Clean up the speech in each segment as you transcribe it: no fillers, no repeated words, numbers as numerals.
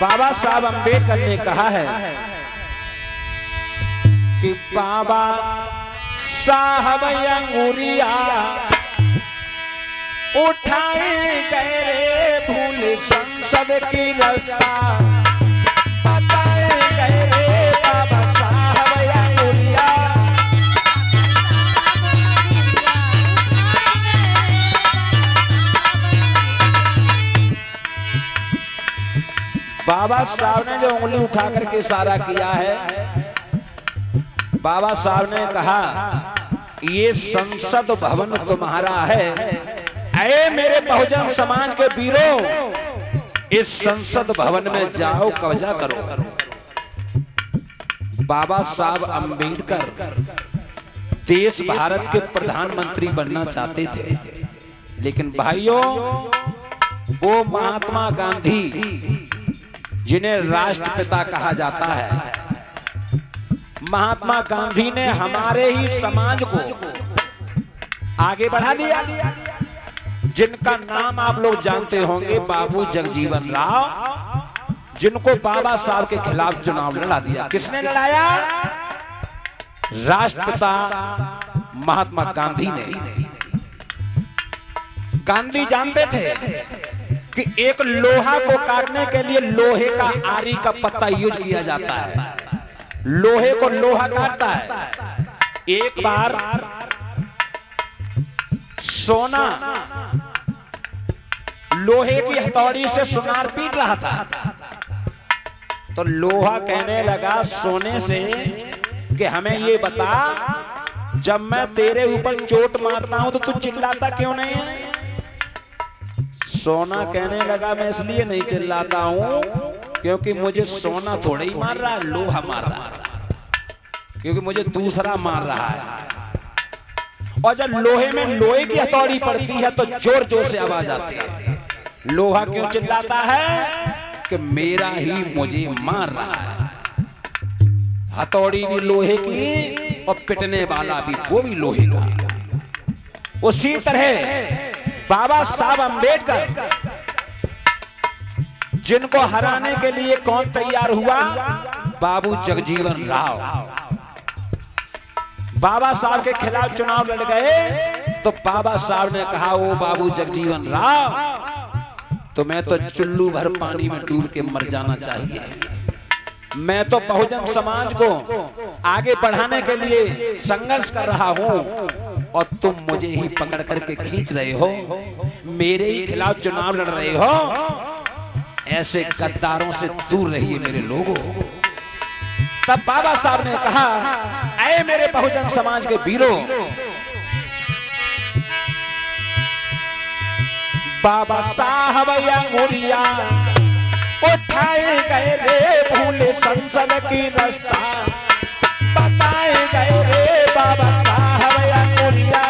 बाबा साहब अम्बेडकर ने कहा है कि बाबा साहब अंगुरिया उठाए गए रे भूल संसद की रास्ता, बताए गए रे बाबा साहब अंगुरिया। बाबा साहब ने जो उंगली उठा करके इशारा किया है, बाबा साहब ने कहा ये संसद भवन तुम्हारा है। ऐ मेरे बहुजन समाज के वीरों, इस संसद भवन में जाओ, कब्जा करो। बाबा साहब अम्बेडकर देश भारत के प्रधानमंत्री बनना चाहते थे, लेकिन भाइयों वो महात्मा गांधी जिन्हें राष्ट्रपिता कहा जाता है, महात्मा गांधी ने हमारे ही समाज को आगे बढ़ा दिया, जिनका नाम आप लोग जानते होंगे, बाबू जगजीवन राव, जिनको बाबा साहब के खिलाफ चुनाव लड़ा दिया। किसने लड़ाया? राष्ट्रपिता महात्मा गांधी ने। गांधी जानते थे कि एक लोहा को काटने के लिए लोहे का आरी का पत्ता यूज किया जाता है, लोहे को लोहा काटता है। एक बार सोना लोहे की हथौड़ी से सुनार पीट रहा था, तो लोहा कहने लगा सोने से कि हमें ये बता, जब मैं तेरे ऊपर चोट मारता हूं तो तू चिल्लाता क्यों नहीं है? सोना कहने लगा मैं इसलिए नहीं चिल्लाता हूं क्योंकि मुझे सोना थोड़ा ही मार रहा है, लोहा मार रहा है, क्योंकि मुझे दूसरा मार रहा है। और जब लोहे में लोहे की हथौड़ी पड़ती है तो जोर जोर से आवाज आती है। लोहा क्यों चिल्लाता है? कि मेरा ही मुझे मार रहा है। हथौड़ी भी लोहे की और पिटने वाला भी वो भी लोहे का। उसी तरह बाबा साहब अम्बेडकर, जिनको हराने के लिए कौन तैयार हुआ? बाबू जगजीवन राव। बाबा साहब के खिलाफ चुनाव लड़ गए तो बाबा साहब ने कहा ओ बाबू जगजीवन राव, तुम्हें तो चुल्लू भर पानी में डूब के मर जाना चाहिए। मैं तो बहुजन समाज को आगे बढ़ाने के लिए संघर्ष कर रहा हूं और तुम मुझे ही पकड़ करके खींच रहे हो, मेरे ही खिलाफ चुनाव लड़ रहे हो। ऐसे गद्दारों से दूर रहिए मेरे लोगों। तब बाबा साहब ने कहा ऐ मेरे बहुजन समाज के वीरों, बाबा साहब अंगुरिया उठाए गए रे भूले संसद की रास्ता, बताए गए रे बाबा साहब अंगुरिया।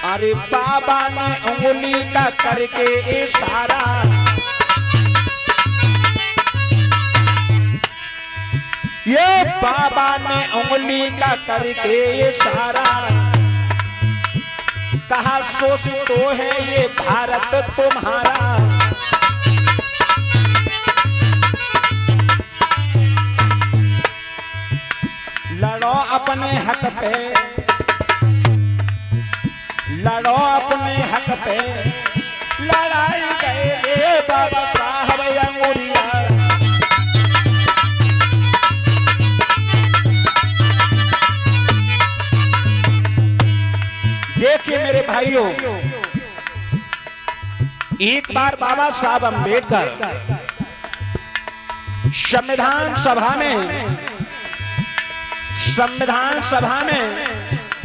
अरे बाबा ने उंगली का करके इशारा, ये बाबा ने उंगली का करके इशारा, कहा सोच तो है ये भारत तुम्हारा। लड़ो अपने हक पे, लड़ो अपने हक पे, लड़ाई गए रे बाबा साहब अंगुरिया। देखिए मेरे भाइयों, एक बार बाबा साहब अम्बेडकर संविधान सभा में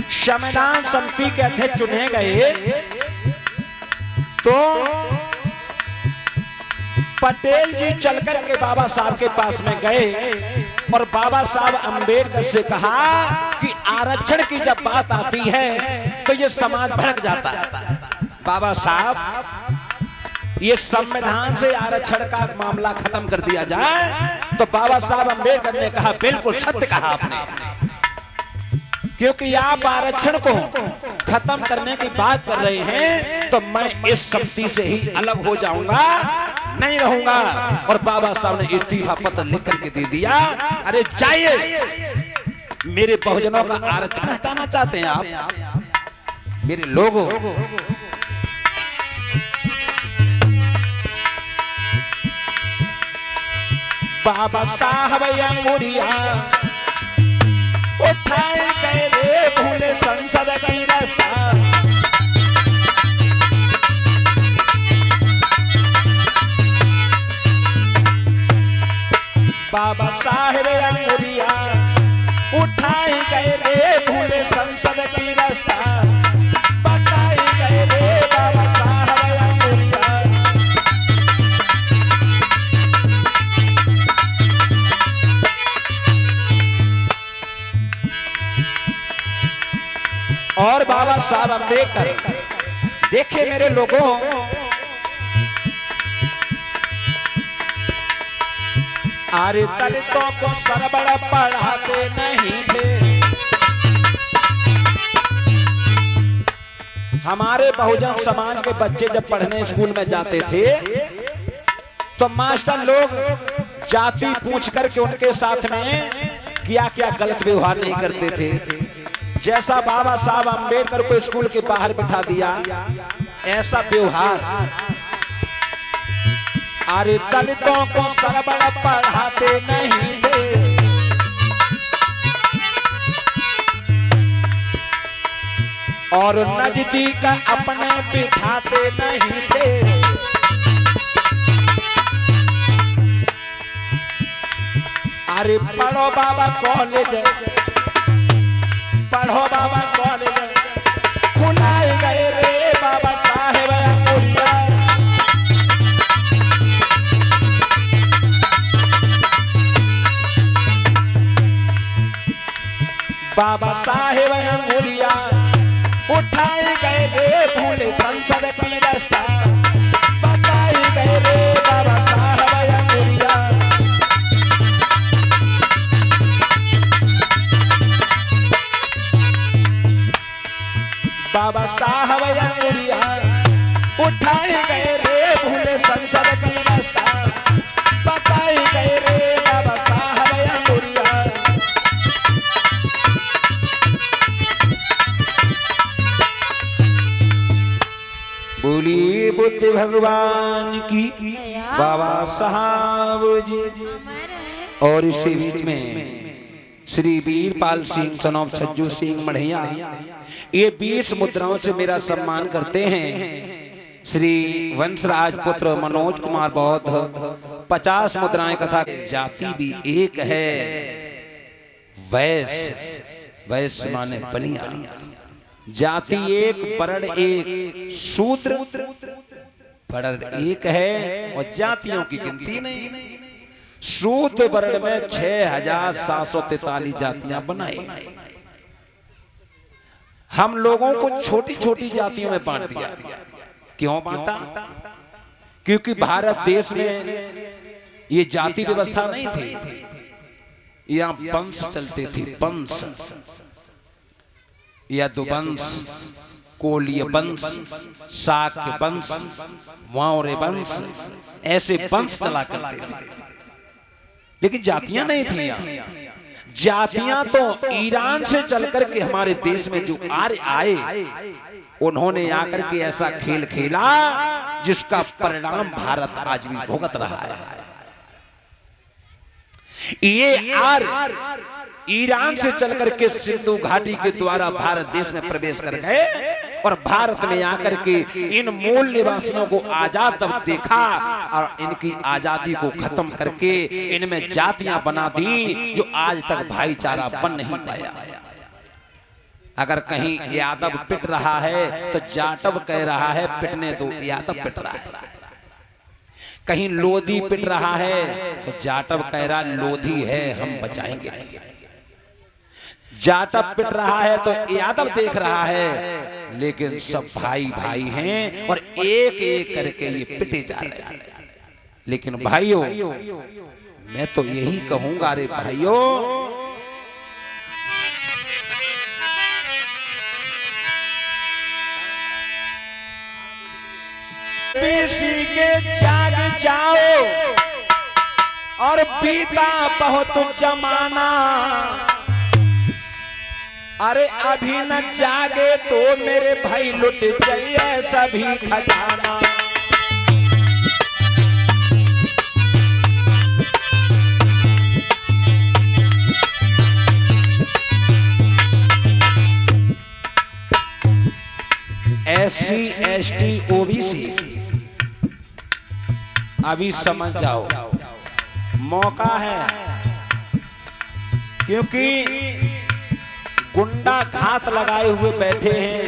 संविधान समिति के अध्यक्ष चुने गए, तो पटेल जी चलकर के बाबा साहब के पास में गए और बाबा साहब अम्बेडकर से कहा कि आरक्षण की जब बात आती है तो ये समाज भड़क जाता है। बाबा साहब ये संविधान से आरक्षण का मामला खत्म कर दिया जाए। तो बाबा साहब अम्बेडकर ने कहा बिल्कुल सत्य कहा आपने। क्योंकि आप आरक्षण को खत्म करने की बात कर रहे हैं तो मैं इस समिति से ही अलग हो जाऊंगा, नहीं रहूंगा। और बाबा साहब ने इस्तीफा पत्र लिख करके दे दिया। अरे जाइए, मेरे बहुजनों का आरक्षण हटाना चाहते हैं आप मेरे लोगों। बाबा साहब अंगुरिया उठाए गए रे भूले संसद की रास्ता। बाबा साहब अंगुरिया उठाए गए रे भूले संसद की रास्ता। बताए गए रे बाबा साहब अंगुरिया। और बाबा साहब अम्बेडकर, देखिए मेरे लोगों, अरे दलितों को सरबड़ा पढ़ाते नहीं थे। हमारे बहुजन समाज के बच्चे जब पढ़ने स्कूल में जाते थे तो मास्टर लोग जाति पूछ करके उनके साथ में क्या क्या गलत व्यवहार नहीं करते थे। जैसा बाबा साहब अम्बेडकर को स्कूल के बाहर बिठा दिया, ऐसा व्यवहार। अरे दलितों को सरबड़ा पढ़ाते नहीं थे। और नजदीक अपने बिठाते नहीं थे। अरे पढ़ो बाबा कॉलेज, पढ़ो बाबा कॉलेज, खुलाए गए रे बाबा साहेब अंगुरिया। बाबा साहेब अंगुरिया उठाए गए रे भूले संसद की रास्ता। बताए गए रे बाबा साहेब अंगुरिया। बाबा साहब अंगुरिया उठाए गए रे भूले संसद की रास्ता। बताए गए रे बाबा साहब अंगुरिया। बोली बुद्ध भगवान की, बाबा साहब जी। और इसी बीच में श्री वीरपाल सिंह सन ऑफ छज्जू सिंह मढ़ैया, ये 20 मुद्राओं से मेरा सम्मान करते हैं। श्री वंशराज पुत्र मनोज कुमार बौद्ध 50 मुद्राएं कथा। जाति भी एक है, वैश्य, वैश्य माने बलिया। जाति एक, वर्ण एक, शूद्र वर्ण एक है और जातियों की गिनती नहीं। शूद्र वर्ण में 6743 जातियां बनाई। हम लोगों को छोटी छोटी जातियों में बांट दिया। क्यों बांटा? क्योंकि भारत देश में ये जाति व्यवस्था नहीं थी, यहां वंश चलते थे। वंश, यदुवंश, कोलीय वंश, शाक्य वंश, मौर्य वंश, ऐसे वंश चला करते थे। लेकिन जातियां नहीं थी यहाँ। जातियां तो ईरान से चलकर के हमारे देश में जो आर्य आए, उन्होंने आकर के ऐसा खेल खेला जिसका परिणाम भारत आज भी भुगत रहा है। ये आर्य ईरान से चलकर के सिंधु घाटी के द्वारा भारत देश में प्रवेश कर गए और भारत में आकर के इन मूल निवासियों को आजाद तब देखा और इनकी आजादी को खत्म करके इनमें जातियां बना दी जो आज तक भाईचारा बन नहीं पाया। अगर कहीं यादव पिट रहा है तो जाटव कह रहा है पिटने दो, यादव पिट रहा है। कहीं लोधी पिट रहा है तो जाटव कह रहा लोधी है, हम बचाएंगे नहीं। जाटव पिट रहा है तो यादव देख रहा है, लेकिन सब भाई भाई हैं और एक एक करके ये पिटे जा रहे हैं। लेकिन भाइयों, मैं तो यही कहूंगा, रे भाइयों, ओबीसी के जाग जाओ और बीता बहुत जमाना, अरे अभी न जागे तो मेरे भाई लुट जाइए सभी खजाना। SC ST OBC अभी समझ जाओ, मौका है, क्योंकि गुंडा घात लगाए हुए बैठे हैं,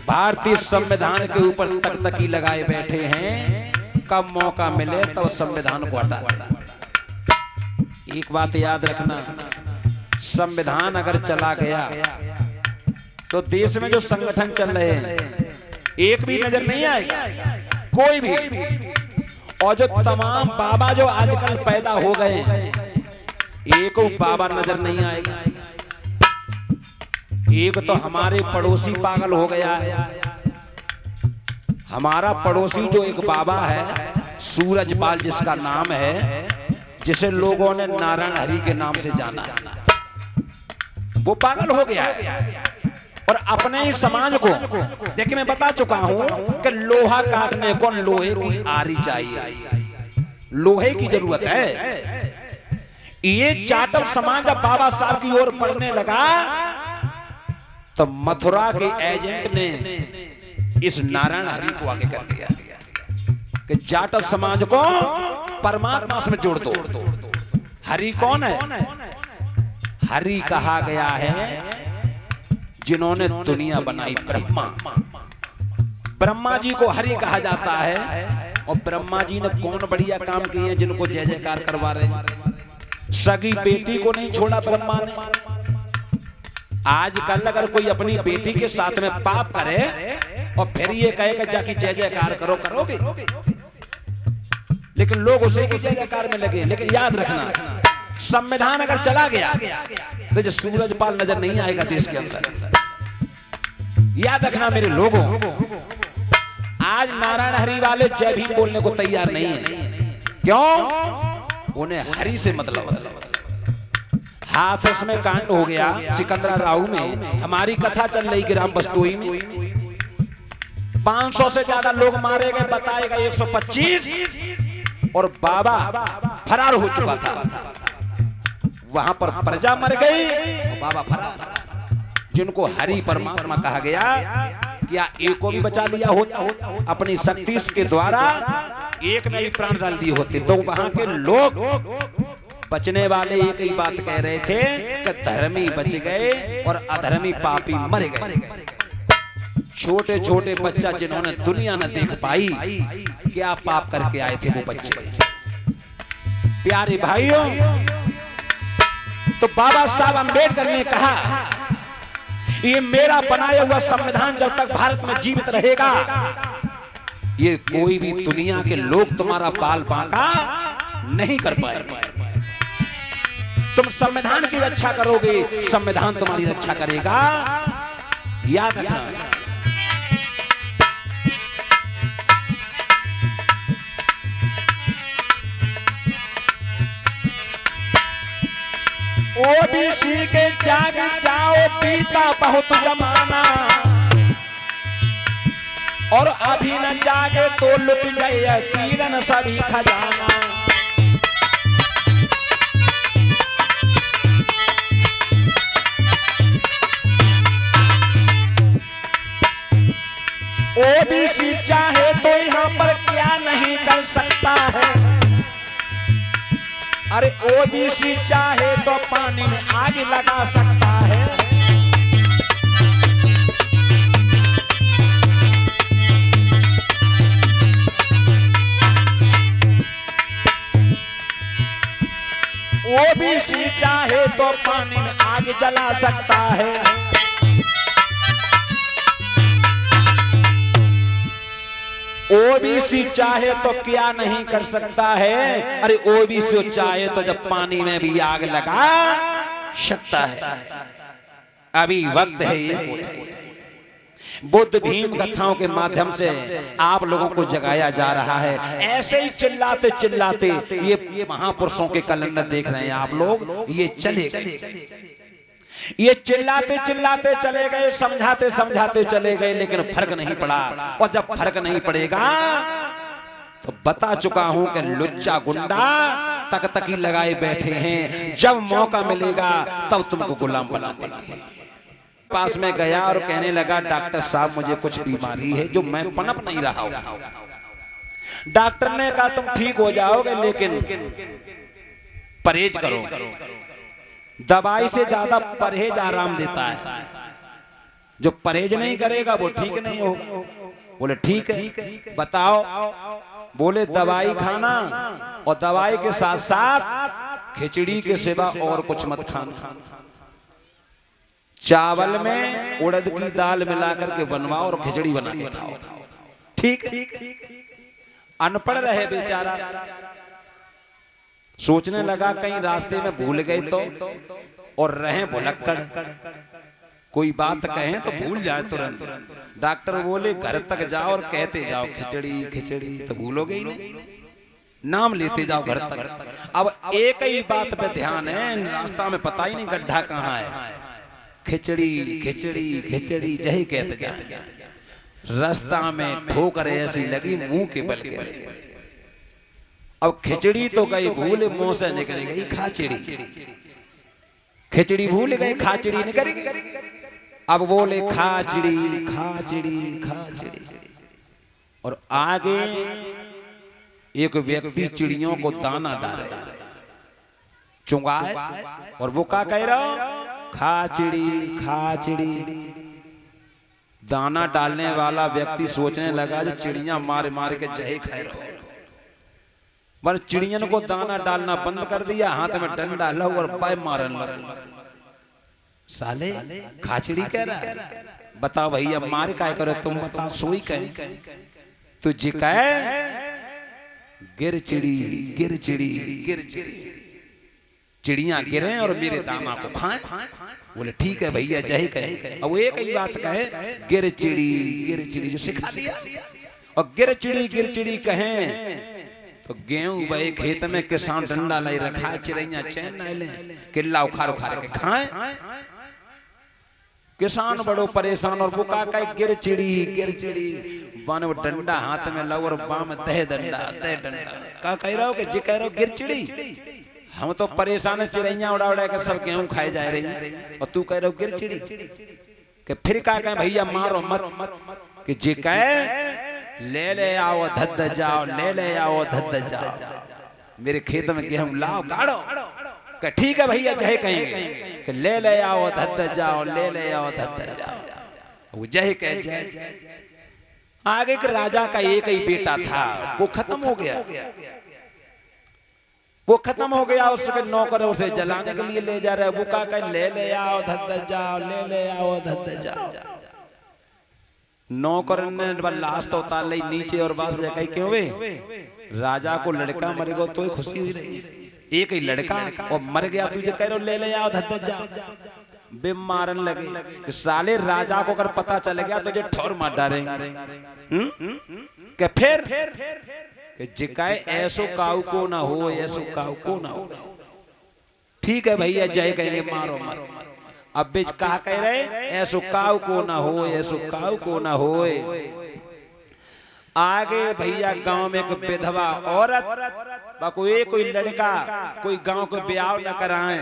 भारतीय संविधान के ऊपर तकतकी लगाए बैठे हैं। कब मौका मिले तब संविधान को हटा देना। एक बात याद रखना, संविधान अगर चला गया तो देश में जो संगठन चल रहे हैं एक भी नजर नहीं आएगा, कोई भी। और जो तमाम बाबा जो आजकल पैदा हो गए हैं, एक बाबा नजर नहीं आएगा। एक तो हमारे पड़ोसी पागल हो गया है, हमारा पड़ोसी जो एक बाबा है सूरजपाल जिसका नाम है, जिसे लोगों ने नारायण हरि के नाम से जाना है, वो पागल हो गया है। और अपने ही समाज को देखिए, मैं बता चुका हूं कि लोहा काटने को लोहे की आरी चाहिए, लोहे की जरूरत है। ये जाटव समाज अब बाबा साहब की ओर बढ़ने लगा तो मथुरा के एजेंट ने इस नारायण हरि को आगे कर दिया कि जाटव समाज को परमात्मा से जोड़ दो। हरि कौन है? हरि कहा गया है जिन्होंने दुनिया बनाई, ब्रह्मा। ब्रह्मा जी को हरि कहा जाता है। और ब्रह्मा जी ने कौन बढ़िया काम किए हैं जिनको जय जयकार करवा रहे हैं? सगी बेटी को नहीं छोड़ा ब्रह्मा ने। आजकल अगर कोई अपनी बेटी के साथ में पाप करे और फिर ये कहे कि जाके जय जयकार करो, करोगे? लेकिन लोग उसे की जय जयकार में लगे। लेकिन याद रखना, संविधान अगर चला गया तो जो सूरजपाल नजर नहीं आएगा देश के अंदर। याद रखना मेरे लोगों, आज नारायण हरि वाले जय भीम बोलने को तैयार नहीं है। क्यों? उन्हें हरि से मतलब। हाथरस में कांड हो गया, सिकंदरा राव में हमारी कथा चल रही ग्राम बस्तोई में 500 से ज्यादा लोग मारे गए, बताएगा 125, और बाबा फरार हो चुका था। वहां पर प्रजा मर गई और बाबा फरार। जिनको हरि परमात्मा कहा गया, क्या एक को भी बचा लिया होता? अपनी शक्ति के द्वारा एक में भी प्राण डाल दिए होते तो वहां के लोग बचने वाले एक ही बात कह रहे थे कि धर्मी बच गए और अधर्मी पापी मर गए। छोटे छोटे बच्चा जिन्होंने दुनिया न देख पाई, क्या पाप करके आए थे वो बच्चे। प्यारे भाइयों, तो बाबा साहब अम्बेडकर ने कहा ये मेरा बनाया हुआ संविधान जब तक भारत में जीवित रहेगा, ये कोई भी दुनिया के लोग तुम्हारा बाल बांका नहीं कर पाएंगे। तुम संविधान की रक्षा करोगे, संविधान तुम्हारी रक्षा करेगा। याद रखना। ओबीसी के जाग जाओ, बीता बहुत जमाना, और अभी न जागे तो लुट जाए पीरन सभी खजाना। ओबीसी चाहे तो यहाँ पर क्या नहीं कर सकता है। अरे ओबीसी चाहे तो पानी में आग लगा सकता है। ओबीसी चाहे तो पानी में आग जला सकता है। ओबीसी चाहे तो क्या नहीं कर सकता है। अरे ओबीसी चाहे तो जब पानी में भी आग लगा सकता है। अभी वक्त है ये। बुद्ध भीम कथाओं के माध्यम से आप लोगों को जगाया जा रहा है। ऐसे ही चिल्लाते चिल्लाते ये महापुरुषों के कैलेंडर देख रहे हैं आप लोग, ये चले गए, ये चिल्लाते चिल्लाते चले गए, समझाते समझाते चले गए, लेकिन फर्क नहीं पड़ा। और जब फर्क नहीं पड़ेगा तो बता चुका हूं कि लुच्चा गुंडा तकतकी लगाए बैठे हैं, जब मौका मिलेगा तब तुमको गुलाम बना देंगे। पास में गया और कहने लगा, डॉक्टर साहब मुझे कुछ बीमारी है जो मैं पनप नहीं रहा हूं। डॉक्टर ने कहा तुम ठीक हो जाओगे, लेकिन परहेज करो, दवाई से ज्यादा परहेज आराम देता है, जो परहेज नहीं करेगा वो ठीक नहीं होगा। बोले ठीक है बताओ। बोले दवाई खाना और दवाई के साथ साथ खिचड़ी के सिवा और कुछ मत खाना। चावल में उड़द की दाल मिलाकर के बनवाओ और खिचड़ी बना के खाओ। ठीक है। अनपढ़ रहे बेचारा, सोचने लगा कहीं रास्ते में भूल गए तो, और रहे भुलक्कड़, कोई बात कहें तो भूल जाए तुरंत। डॉक्टर बोले घर तक जाओ और कहते जाओ खिचड़ी खिचड़ी, तो भूलोगे ही नहीं, नाम लेते जाओ घर तक। अब एक ही बात पे ध्यान है, रास्ता में पता ही नहीं गड्ढा कहाँ है, खिचड़ी खिचड़ी खिचड़ी जही कहते जाए। रास्ता में ठोकर ऐसी लगी मुंह के बल गिरे। अब खिचड़ी तो गई भूल, मुंह से निकल गई खाचड़ी। खिचड़ी भूल गए, खाचड़ी निकल गई। अब बोले खाचड़ी खाचड़ी खाचड़ी। और आगे एक व्यक्ति चिड़ियों को दाना डाले, चुंगाए, और वो क्या कह रहा हो, खाचड़ी खाचड़ी। दाना डालने वाला व्यक्ति सोचने लगा जो चिड़िया मार मार के जहे खाए रहो। पर चिड़ियन को दाना डालना बंद कर दिया, हाथ में डंडा लो और पाए मारन लगा। साले खाचड़ी कह रहा है, बताओ भैया मार काय करो तुम, बताओ सोई कहे तो जी कहे गिर चिड़ी गिर चिड़ी गिर चिड़ी। चिड़ियां गिरे और मेरे दाना को खाएं। बोले ठीक है भैया जय कहे। अब वो एक ही बात कहे गिर चिड़ी जो सिखा दिया। और गिर चिड़ी कहें तो गेहूं भाई खेत में किसान डंडा लाई रखा है, चिड़ैया चैन न ले, किला उखाड़ उखाड़ के खाएं। किसान बड़ो परेशान, और बुका का गिर चिड़ी बन डंडा हाथ में लो और बाम दह डंडा का कह रहा हो कि जी कह रहा हो गिर चिड़ी। हम तो परेशान है, चिड़ैया उड़ा उड़ा के सब गेहूं खाए जा रही, और तू कह रहे हो गिर चिड़ी। कि फिर क्या कहे भैया मारो मत, कि जी कहे ले आओ धद जाओ, ले आओ धद जाओ, मेरे खेत में गेहूं लाओ काढ़ो। कि ठीक है भैया जय कहेंगे कि ले आओ धद जाओ, ले आओ धद जाओ। वो जय कहे जय। आगे के राजा का एक ही बेटा था, वो खत्म हो गया, वो खत्म हो गया। उसके नौकर उसे जलाने के लिए ले जा रहे, वो का ले आओ धद जाओ, ले आओ धद जाओ। नौकर ने लाश तो उतार ली नीचे, और बस कही क्यों वे राजा को लड़का मर गया तो खुशी हुई रही, एक ही लड़का और मर गया, तुझे कह रहे ले आओ धद जाओ। बे मारन लगे, साले राजा को अगर पता चल गया तो ठोर मार डालेंगे। कि फिर कि जिकाए ऐसो काऊ को ना हो, ऐसो काऊ को ना हो। ठीक है भैया जय कहेंगे मारो मारो। अब बीच कहा कह रहे ऐसो काऊ को ना हो, ऐसो काऊ को ना हो। आगे भैया गांव में एक विधवा औरत कोई लड़का कोई गांव को ब्याह न कराए,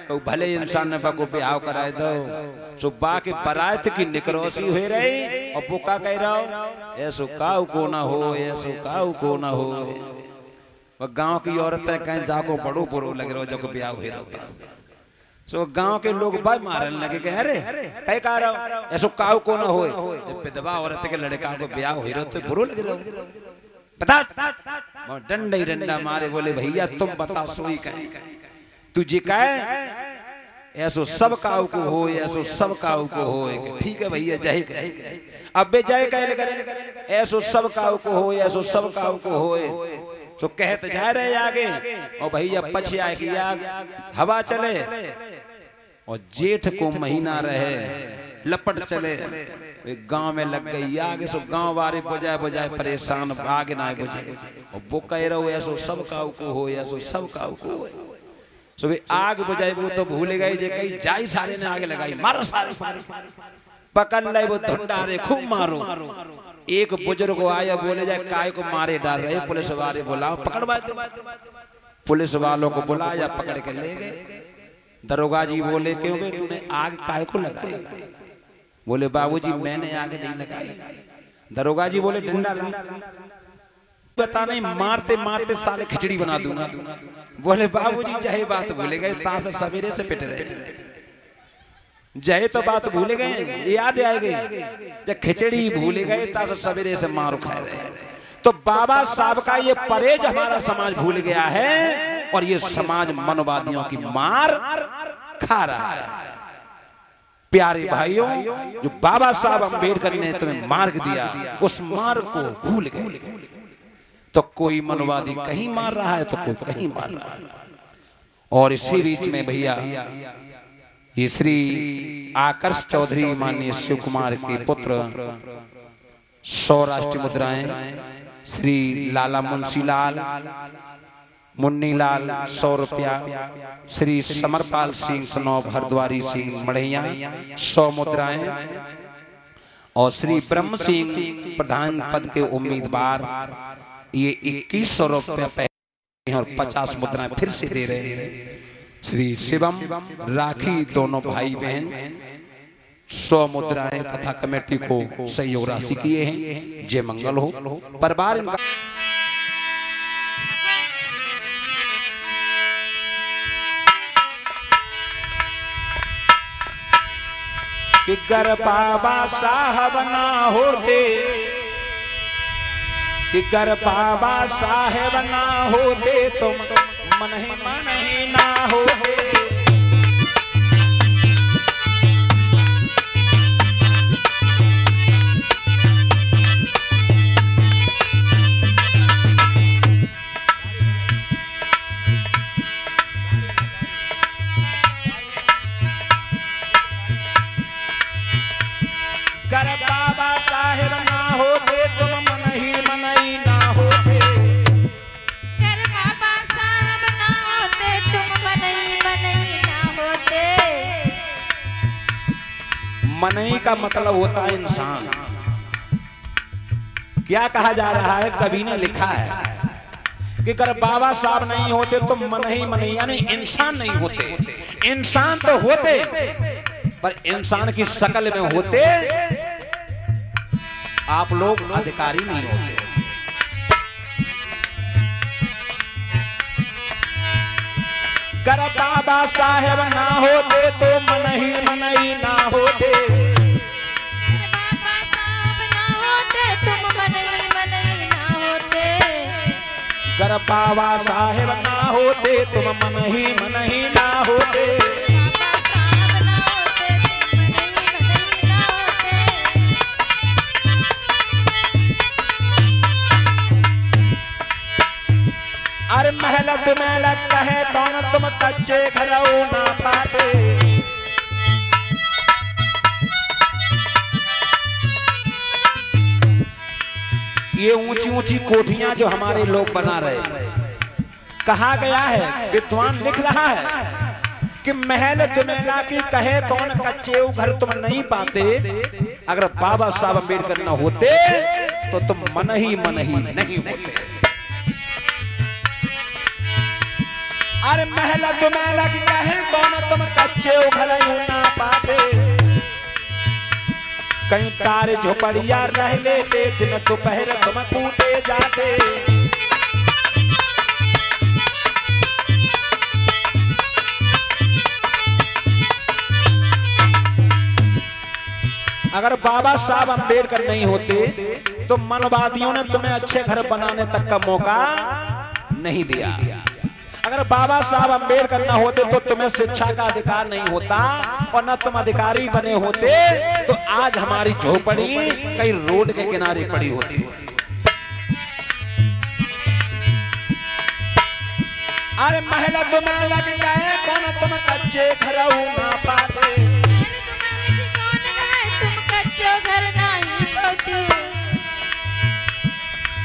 तो भले इंसान ने को ब्याह कराए दो। सो बाकी बारात की निकरोसी हो रही, और पुका कह रहा हो ऐसो काऊ को ना हो, ऐसो काऊ को ना हो। वह गांव की औरतें कहें जाको बड़ो बुरो लग रहा हो जब ब्याह हो रहा। सो गांव के लोग बाय मारने लगे कि अरे कई कह रहा हो ऐसो काऊ को ना हो। जब विधवा औरत के लड़का को ब्याह हो रहा तो बुरो लग रहा हो, बता डंडा ही डंडा मारे। बोले भैया तुम बता सोई कहे तुझे कहे ऐसो सब काऊ को हो, ऐसो सब काऊ को हो। ठीक है भैया जय कहे। अब बे जय कहे करे ऐसो सब काऊ को हो, ऐसो सब काऊ को हो। तो कहते जा रहे आगे, और भैया पछिया किया हवा चले और जेठ को महीना रहे, लपट चले गांव में लग गई आगे सो गांव वाले बजाय बजाय परेशान आगे ना बुझे और वो कह रहो ऐसो सब काऊ को हो ऐसो सब काऊ को हो सो वे आग बुझाई वो तो भूल गए जे कहीं जाई सारे ने आगे लगाई मारो सारे पकड़ ले वो धुंडारे खूब मारो। एक बुजुर्ग आया बोले जाए काय को मारे डाल रहे पुलिस वाले बुलाओ पकड़वा दो। पुलिस वालों को बुलाया पकड़ के ले गए। दरोगा जी बोले क्यों बे तूने आग काय को लगाई? बोले बाबूजी मैंने आग नहीं लगाई। दरोगा जी बोले डंडा ला। बता नहीं मारते मारते साले खिचड़ी बना दूंगा। बोले बाबूजी जहे बात भूले गए ताश सवेरे से पिट रहे जहे तो बात भूल गए याद आ गई जब खिचड़ी भूल गए ताश सवेरे से मार खा रहे। तो बाबा साहब का ये परहेज हमारा समाज भूल गया है और ये समाज मनवादियों की मार खा रहा है। प्यारे भाइयों जो बाबा साहब अम्बेडकर ने तुम्हें मार्ग दिया उस मार्ग को भूल गए। तो कोई मनवादी कहीं मार रहा है तो कोई कहीं मार रहा है। और इसी बीच में भैया ये श्री आकर्ष चौधरी माननीय शिव कुमार के पुत्र 100 राष्ट्रीय मुद्राएं, श्री लाला मुंशीलाल मुन्नीलाल 100 रुपया, श्री समरपाल सिंह सनौब हरद्वारी सिंह मढ़ैया 100 मुद्राएं और श्री ब्रह्म सिंह प्रधान पद के उम्मीदवार ये 2100 रुपया और 50 मुद्राएं फिर से दे रहे हैं। श्री शिवम राखी दोनों भाई बहन 100 मुद्राएं कथा कमेटी को सहयोग राशि किए हैं। जय मंगल हो। परिवार इनका कि गर बाबा साहब ना होते कि गर बाबा साहेब ना होते तुम मन ही ना होते। गर बाबा साहेब ना होते तुम मन ही ना होते। गर बाबा साहब ना होते तुम मन ही ना होते। मनई का मतलब होता है इंसान। क्या कहा जा रहा है कवि ने लिखा है कि अगर बाबा साहब नहीं होते तो मन ही यानी इंसान नहीं होते। इंसान तो होते पर इंसान की शक्ल में होते आप लोग अधिकारी नहीं होते। कर बाबा साहेब ना होते तो मन ही ना होते। बाबा साहब ना होते तुम मन ही ना होते। कर बाबा साहेब ना होते तुम मन ही ना होते। बाबा साहब ना होते तुम मन ही ना होते। अरे मेहनत कहे कौन तुम कच्चे घरों ना पाते। ये ऊंची ऊंची कोठियां जो हमारे लोग बना रहे कहा गया है विद्वान लिख रहा है कि महल तुमेला की कहे कौन कच्चे घर तुम नहीं पाते। अगर बाबा साहब अम्बेडकर न होते तो तुम मन ही नहीं होते। अरे महल तुमेला की कहे कौन तुम कच्चे घर ना पाते। कहीं तारे झोपड़िया रह लेते दिन दोपहर तुम कूटे जाते। अगर बाबा साहब अम्बेडकर नहीं होते तो मनवादियों ने तुम्हें अच्छे घर बनाने तक का मौका नहीं दिया। अगर बाबा साहब अम्बेडकर न होते तो तुम्हें शिक्षा का अधिकार नहीं होता और न तुम अधिकारी बने होते तो आज हमारी झोपड़ी कई रोड के किनारे पड़ी होती। अरे महिला तुम्हें लग गए कौन तुम कच्चे घर ना पाते। तुम्हारे जी कौन रहे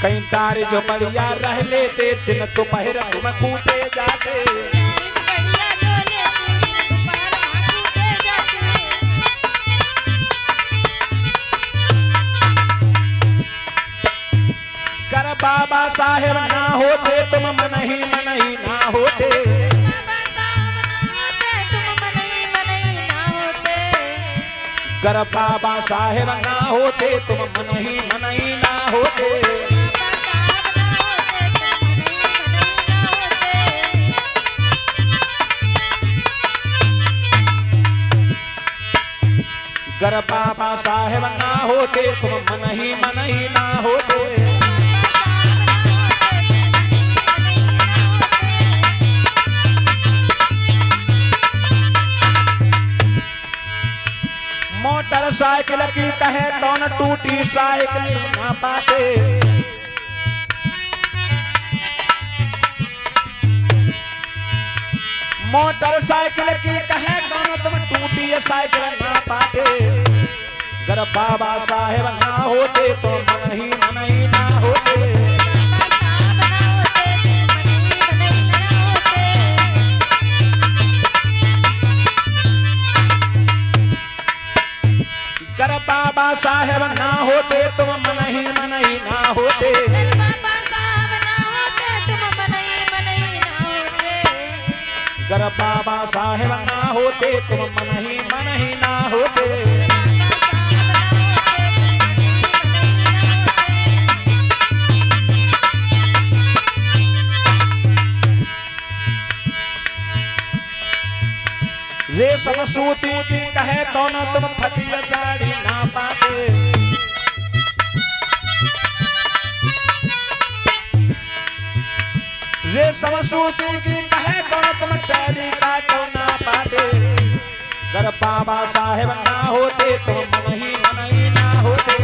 कहीं तारे जो बढ़िया रह लेते दिन दोपहर तुम कूटे जाते। कर बाबा साहेब ना होते तुम मन ही ना होते। गर बाबा साहेब ना होते तुम मन ही ना होते। गर बाबा साहेब ना होते तुम मन ही ना होते। मोटरसाइकिल की कहे कौन टूटी साइकिल ना पाते। मोटरसाइकिल की कहे कौन तुम टूटी साइकिल ना पाते। गर बाबा साहेब ना होते तो मन ही ना होते। गर बाबा साहेब ना होते तुम मन ही ना होते। गर बाबा साहेब ना होते तुम मन ही ना होते। रेशम सूती की कहे कौन तुम फटिया साड़ी ना पाते। रेशम सूती की कहे कौन तुम टैरी काटो ना पाते। गर बाबा साहेब ना होते तुम मन ही ना होते।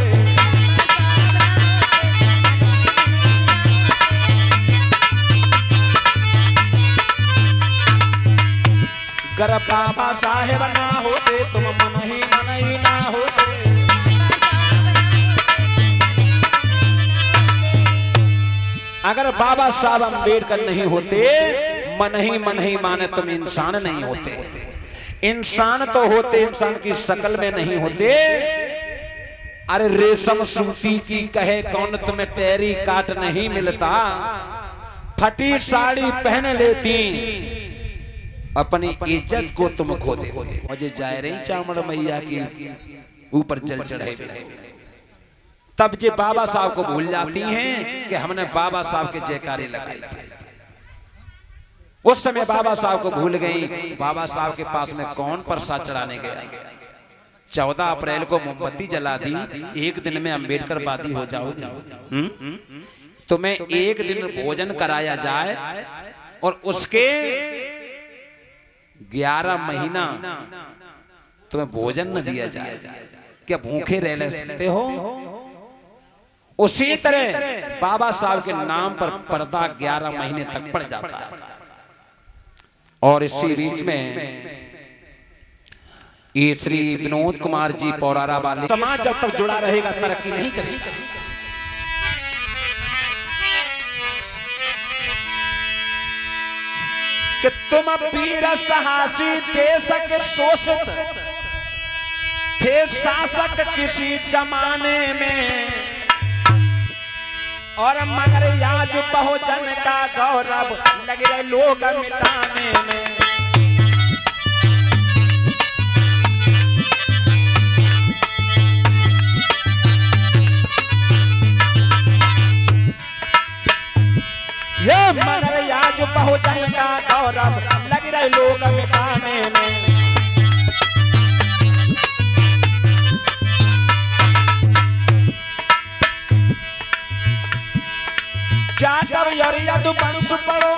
गर बाबा साहेब ना होते तुम मन ही ना होते। अगर बाबा साहब अम्बेडकर नहीं होते मन ही माने तुम इंसान नहीं होते। इंसान तो होते इंसान की शक्ल में नहीं होते। अरे रेशम सूती की कहे कौन तुम्हें टेरी काट नहीं मिलता। फटी साड़ी पहन लेती अपनी इज्जत को तुम खो देते। मुझे जाए रही चामड़ मैया की ऊपर जल चढ़े। तब जे बाबा साहब को भूल जाती हैं कि हमने बाबा साहब के जयकारे लगाए थे। उस समय बाबा साहब को भूल गई। बाबा साहब के पास में कौन प्रसाद चढ़ाने गया। 14 अप्रैल को मोमबत्ती जला दी। एक दिन में अम्बेडकर वादी हो जाओगी। तुम्हें एक दिन भोजन कराया जाए और उसके 11 महीना तुम्हें भोजन न दिया जाए, क्या भूखे रह सकते हो? उसी तरह बाबा साहब के नाम पर पर्दा 11 महीने तक पड़ जाता है। और इसी बीच में ये श्री विनोद कुमार जी पौरारा वाले समाज जब तक जुड़ा रहेगा तरक्की नहीं करेगा। कि तुम वीर साहसी देश के शोषित थे शासक किसी जमाने में। और मगर आज बहुजन का गौरव लग रहे लोग मिटाने में। ये मगर आज बहुजन का गौरव लग रहे लोग मिटाने में। जाटव और यदुवंश पढ़ो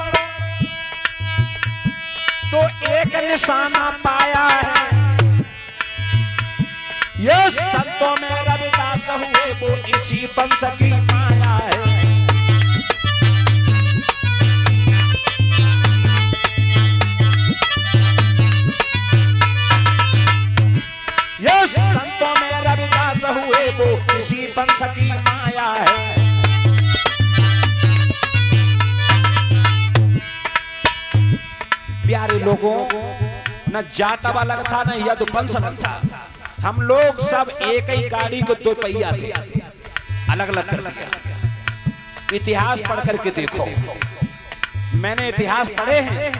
तो एक निशाना पाया है। ये संतों में रविदास हुए वो इसी वंश की माया है। ये संतों में रविदास हुए वो इसी वंश की माया है। लोगों न जाटव अलग था न यदुवंश अलग था। हम लोग सब एक ही गाड़ी को दो पहिया थे, अलग अलग कर दिया। इतिहास पढ़ करके देखो, मैंने इतिहास पढ़े हैं,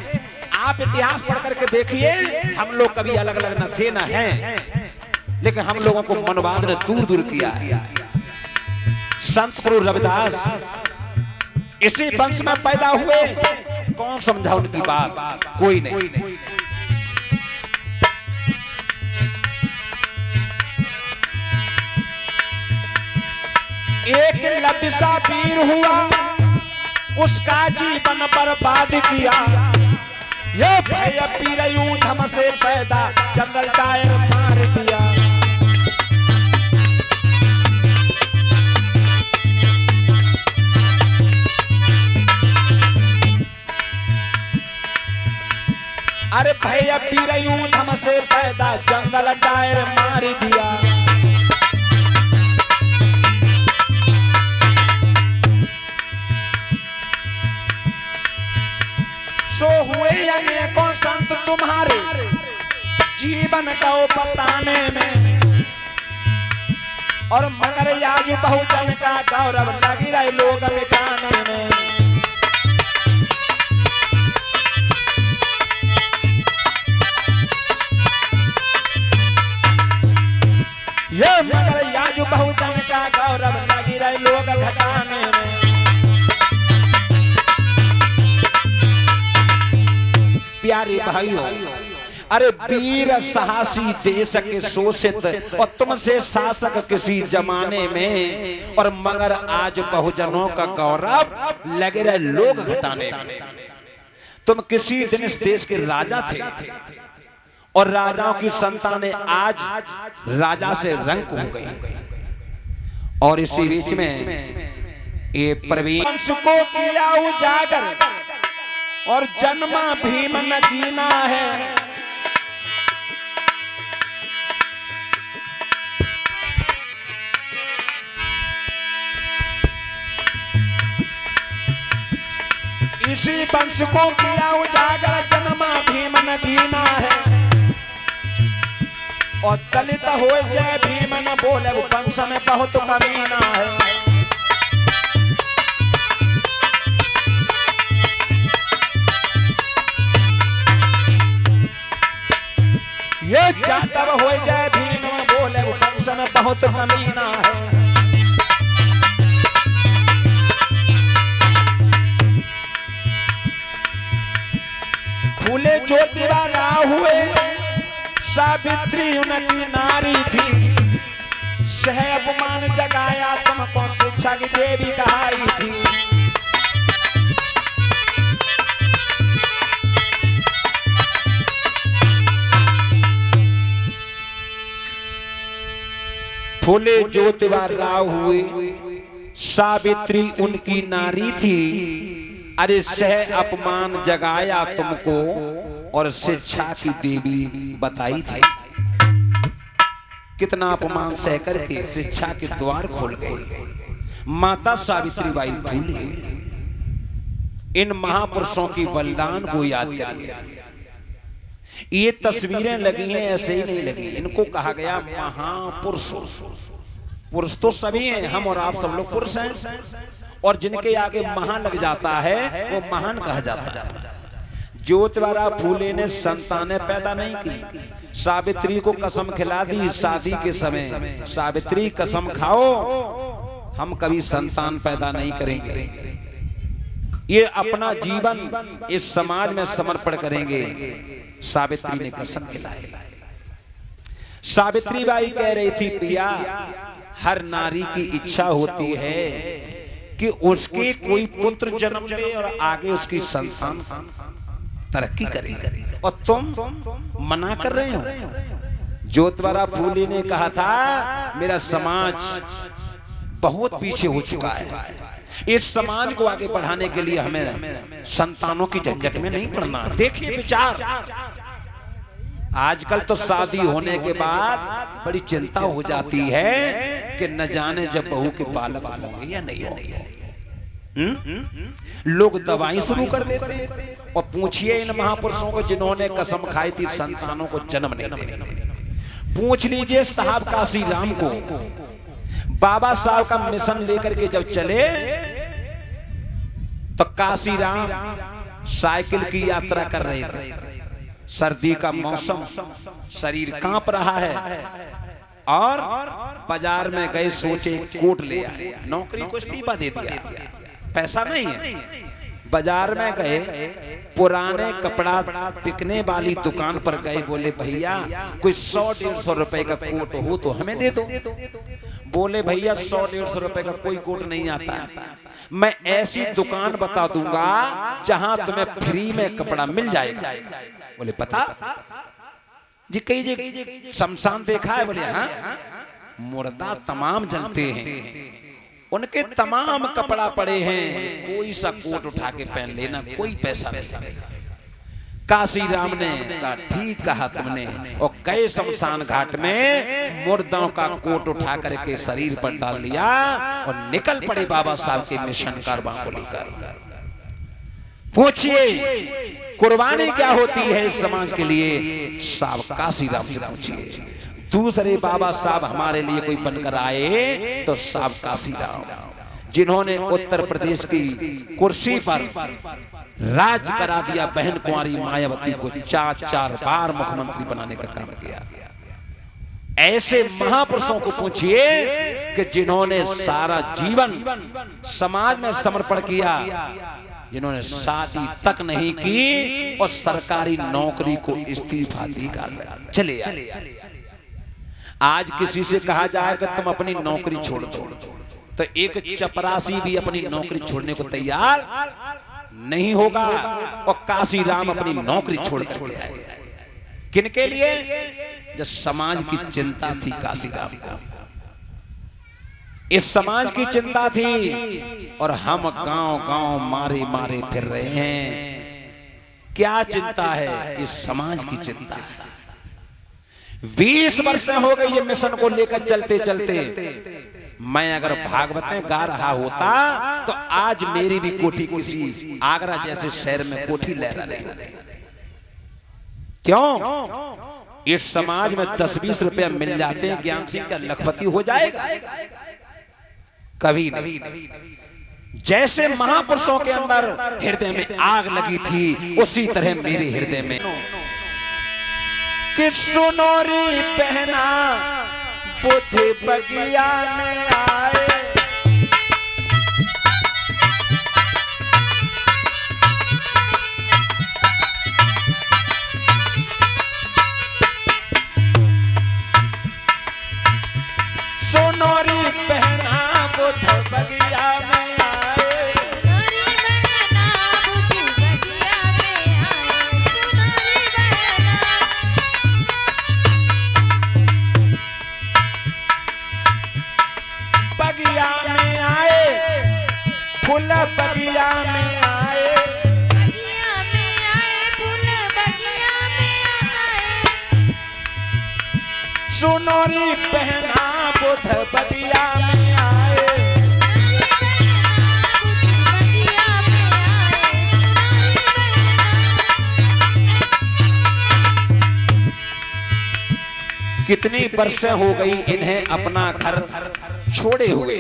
आप इतिहास पढ़ करके देखिए। हम लोग कभी अलग अलग न थे न हैं, लेकिन हम लोगों को मनवाद ने दूर दूर किया है। संत गुरु रविदास इसी वंश में पैदा हुए, कौन समझा उनकी बात? कोई नहीं। एक लबिसा वीर हुआ, उसका जीवन बर्बाद किया। ये भय पीर यूधम से पैदा, जनरल डायर मार दिया। अरे भैया पीर यूधम से पैदा, जंगल डायर मार दिया। सो हुए अनेकों संत तुम्हारे जीवन को बताने में, और मगर आज बहुजन का गौरव लगी रहे लोग मिटाने में। ये मगर आज बहुजन का गौरव लगी रहे लोग घटाने में। प्यारे भाइयों, अरे वीर साहसी देश के शोषित और तुमसे शासक किसी जमाने में, और मगर आज बहुजनों का गौरव लगे रहे लोग घटाने में। तुम किसी दिन इस देश के राजा थे, और राजाओं की संतानें आज राजा से रंक हो गई। और इसी बीच में ये प्रवीण वंश को किया उजागर, और जन्मा भीम नगीना है। इसी वंश को किया उजागर, जन्मा भीम नगीना है। और दलित हो जय भीम न बोले, वंश में बहुत कमीना है। ये जाटव हो जय भीम न बोले, वंश में बहुत कमीना है। फूले ज्योतिबा राव हुए, सावित्री उनकी नारी थी। सह अपमान जगाया तुमको, शिक्षा की देवी कहाई थी। फूले ज्योतिबा राव हुए, सावित्री उनकी नारी थी। अरे सह अपमान जगाया तुमको, और शिक्षा की देवी बताई थी। कितना अपमान सह करके शिक्षा के द्वार खोल गए माता सावित्रीबाई फूले। इन महापुरुषों की बलिदान को याद करिए। ये तस्वीरें लगी हैं ऐसे ही नहीं लगी, इनको कहा गया महापुरुष। पुरुष तो सभी हैं, हम और आप सब लोग पुरुष हैं, और जिनके आगे महान लग जाता है वो महान कहा जाता है। ज्योतिबा फूले ने संतानें पैदा नहीं की, सावित्री को कसम खिला दी शादी के समय, सावित्री कसम खाओ हम कभी संतान पैदा नहीं करेंगे, ये अपना जीवन इस समाज में समर्पण करेंगे। सावित्री ने कसम खिलाई। सावित्री बाई कह रही थी, पिया हर नारी की इच्छा होती है कि उसके कोई पुत्र जन्म ले और आगे उसकी संतान तरक्की करे, और तुम मना कर रहे हो। ज्योतिबा फूले ने कहा था, मेरा समाज बहुत पीछे हो चुका है, इस समाज को आगे बढ़ाने के लिए हमें संतानों की झंझट में नहीं पड़ना। देखिए विचार, आजकल तो शादी होने के बाद बड़ी चिंता हो जाती है कि न जाने जब बहू के बालक होंगे या नहीं होंगे। लोग दवाई शुरू कर देते हैं। और पूछिए इन महापुरुषों को जिन्होंने कसम खाई थी संतानों को जन्म नहीं देने। पूछ लीजिए साहब काशी राम को, बाबा साहब का मिशन लेकर के जब चले तो काशी राम साइकिल की यात्रा कर रहे थे। सर्दी का मौसम, शरीर कांप रहा है और बाजार में गए, सोचे कोट ले आए। नौकरी को इस्तीफा दे दिया, पैसा नहीं है। बाजार में गए, पुराने कपड़ा बिकने वाली दुकान पर गए, बोले भैया कोई 100-150 रुपए का कोट हो तो हमें दे दो। बोले भैया 100-150 रुपए का कोई कोट नहीं आता, मैं ऐसी दुकान बता दूंगा जहां तुम्हें फ्री में कपड़ा मिल जाएगा। बोले पता जी, कई जी शमशान देखा है? बोले हाँ, मुर्दा तमाम जलते हैं, उनके तमाम कपड़ा पड़े हैं, कोई सा कोट उठा के पहन लेना, कोई पैसा नहीं लगेगा। काशी राम ने कहा ठीक कहा तुमने, और गए शमशान घाट में मुर्दों का कोट उठा करके शरीर पर डाल लिया और निकल पड़े बाबा साहब के मिशन कारवां को लेकर। पूछिए कुर्बानी क्या होती है इस समाज के लिए, साहब काशी राम से पूछिए। दूसरे बाबा साहब हमारे लिए कोई बनकर आए तो साहब काशी राम, जिन्होंने उत्तर प्रदेश की कुर्सी पर राज करा दिया, बहन कुंवारी मायावती को 4 बार मुख्यमंत्री बनाने का काम किया। ऐसे महापुरुषों को पूछिए कि जिन्होंने सारा जीवन समाज में समर्पण किया, जिन्होंने शादी तक नहीं की और सरकारी नौकरी को इस्तीफा देकर चले आए। आज किसी से कहा जाए कि तुम अपनी नौकरी छोड़ दो, तो एक चपरासी भी अपनी नौकरी छोड़ने को तैयार नहीं होगा। और काशी राम अपनी नौकरी छोड़ करके आए, किनके लिए? जब समाज की चिंता थी काशी राम को, इस समाज की चिंता थी, और हम गांव-गांव मारे मारे फिर रहे हैं। क्या चिंता है? इस समाज की चिंता है। 20 वर्ष हो गई ये मिशन को लेकर चलते चलते। मैं अगर भागवतें गा रहा होता तो आज मेरी भी कोठी किसी आगरा जैसे शहर में कोठी लहरा रही होती। क्यों? इस समाज में 10-20 रुपए मिल जाते हैं, ज्ञान सिंह का लखपति हो जाएगा? कभी नहीं। जैसे महापुरुषों के अंदर हृदय में आग लगी थी, उसी तरह मेरे हृदय में कि सुनोरी पहना बुद्धि बगिया में आए, सुनोरी पहना बुद्धि बगिया में आए, सुनरी बहना बुद्धि बगिया में आए, सुनरी बहना। बगिया में आए, फूल बगिया में आए, बगिया में आए, फूल बगिया में आए, सुनोरी पहना बुद्ध बगिया में आए। कितनी वर्षें हो गई इन्हें अपना घर छोड़े हुए?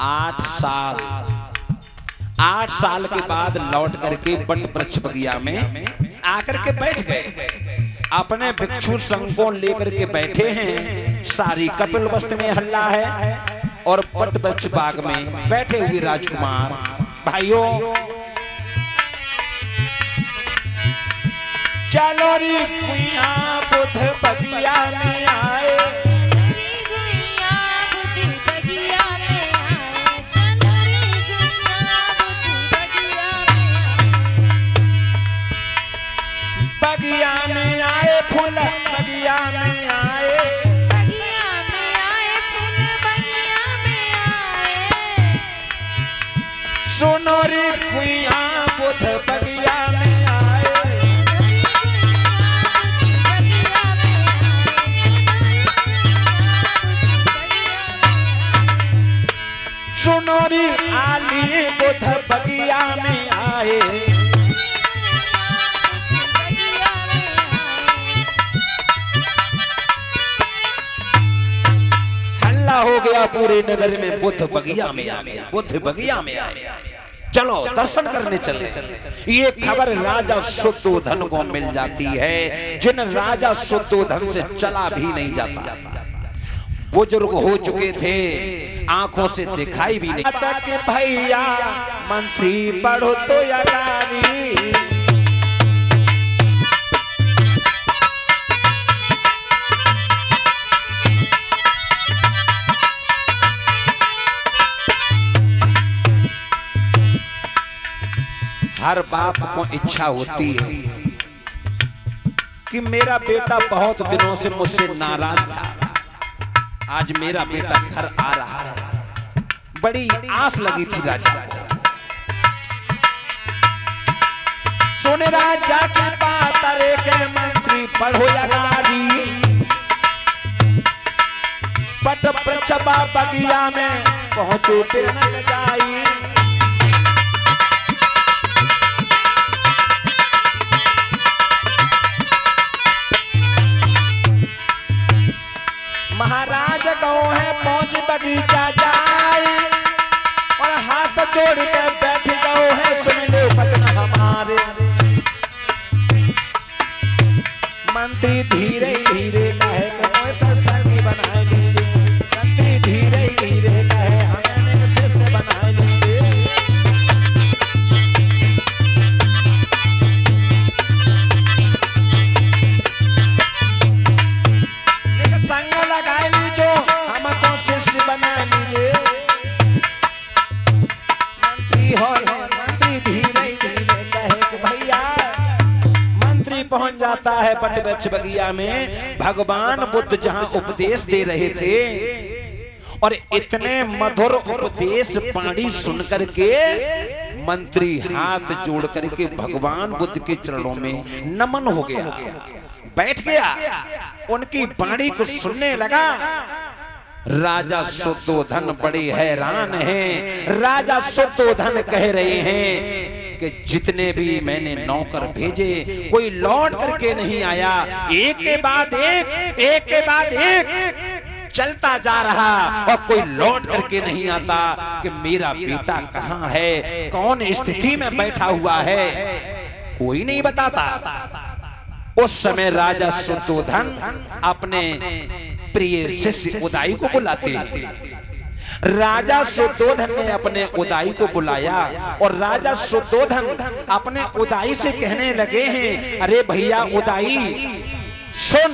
8 साल। 8 साल के बाद लौट करके बट वृक्ष बगिया में आकर के बैठ गए। अपने भिक्षु संघ को लेकर के बैठे हैं, सारी कपिल वस्तु में हल्ला है, और बट वृक्ष बाग में बैठे हुए राजकुमार भाइयों, चलो री कुइया बुद्ध बगिया में आए, चलरी गुइया बुद्धि बगिया में आए, चलरी गुइया बुद्धि बगिया में आए, बगिया में आए, फूल बगिया में आए, बगिया में आए, फूल बगिया में आए, सुनो रे कुइया बुद्ध बगिया में आए। सुनोरी आली बुध बगिया में आए, हल्ला हो गया पूरे नगर में, बुद्ध बगिया में आ गया, बुद्ध बगिया में आए, चलो दर्शन करने चले। ये खबर राजा शुद्धोधन को मिल जाती है, जिन राजा शुद्धोधन से चला भी नहीं जाता, बुजुर्ग हो चुके थे, आंखों से दिखाई भी नहीं तक भैया मंत्री पढ़ो तो अगारी, हर बाप को इच्छा होती है कि मेरा बेटा बहुत दिनों से मुझसे नाराज था, आज मेरा बेटा घर आ रहा है, बड़ी आस लगी थी राजा को। सुन राजा के पातरे के मंत्री पढ़ो अगारी, पट प्रचबा बगिया में पहुंचो फिर न जाई, महाराज गौ है पहुंच बगीचा जाए, और हाथ जोड़ के बैठ गौ है सुन लो वचन हमारे, मंत्री धीरे धीरे कहे कि सत्संगी बना लीजिए, मंत्री धीरे धीरे कहे हमें शिष्य बना लीजिए, संग लगा लीजो हमको शिष्य बना लीजिए, मंत्री धीरे धीरे कहे कि भैया, मंत्री पहुंच जाता है बट वृक्ष बगिया में, भगवान बुद्ध जहां उपदेश दे रहे थे, और इतने मधुर उपदेश वाणी सुनकर के मंत्री हाथ जोड़ करके भगवान बुद्ध के चरणों में नमन हो गया, बैठ गया, उनकी वाणी को सुनने लगा। राजा शुद्धोधन बड़े हैरान हैं, राजा शुद्धोधन कह रहे हैं कि जितने भी मैंने नौकर भेजे कोई लौट करके नहीं आया, एक के बाद एक, एक के बाद एक चलता जा रहा, और कोई लौट करके नहीं आता कि मेरा बेटा कहाँ है, कौन स्थिति में बैठा हुआ है, कोई नहीं बताता। उस समय राजा शुद्धोधन अपने प्रिय शिष्य उदाई को बुलाते हैं। राजा शुद्धोधन ने अपने उदाई को बुलाया, और राजा शुद्धोधन अपने उदाई से कहने लगे हैं, अरे भैया उदाई सुन,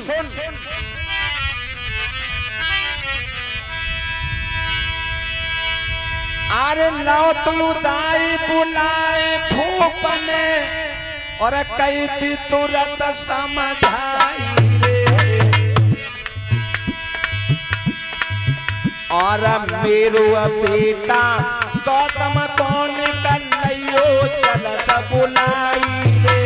अरे लाओ तो उदाई बुलाए भूपने, और कई थी तुरंत समझाई रे, और मेरो बेटा गौतम कौन कन्हैयो चलत बुलाई रे,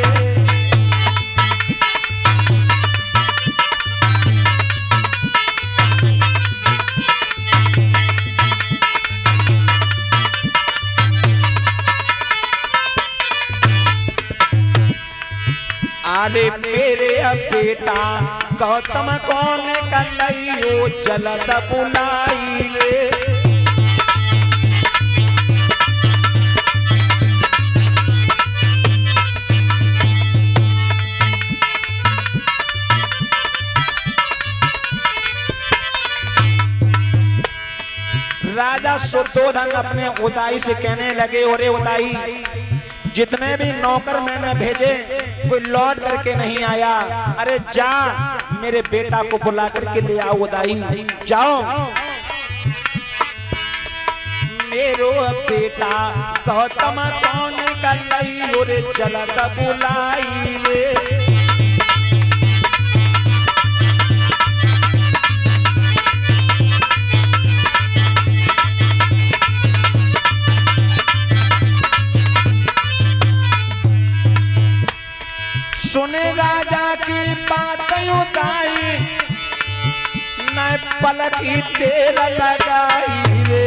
अरे मेरे बेटा गौतम कौन कन्हैयो चलत बुलाई रे, राजा शुद्धोधन अपने उदाई से कहने लगे, अरे उदाई जितने भी नौकर मैंने भेजे कोई लौट करके नहीं आया, अरे जा मेरे बेटा को बुला करके ले आओ उदाई, जाओ। मेरो बेटा गौतम कौन कन्हैयो रे चलत बुलाई रे, सुने राजा की बात उदाई, न पलक ही तेरा लगाई रे,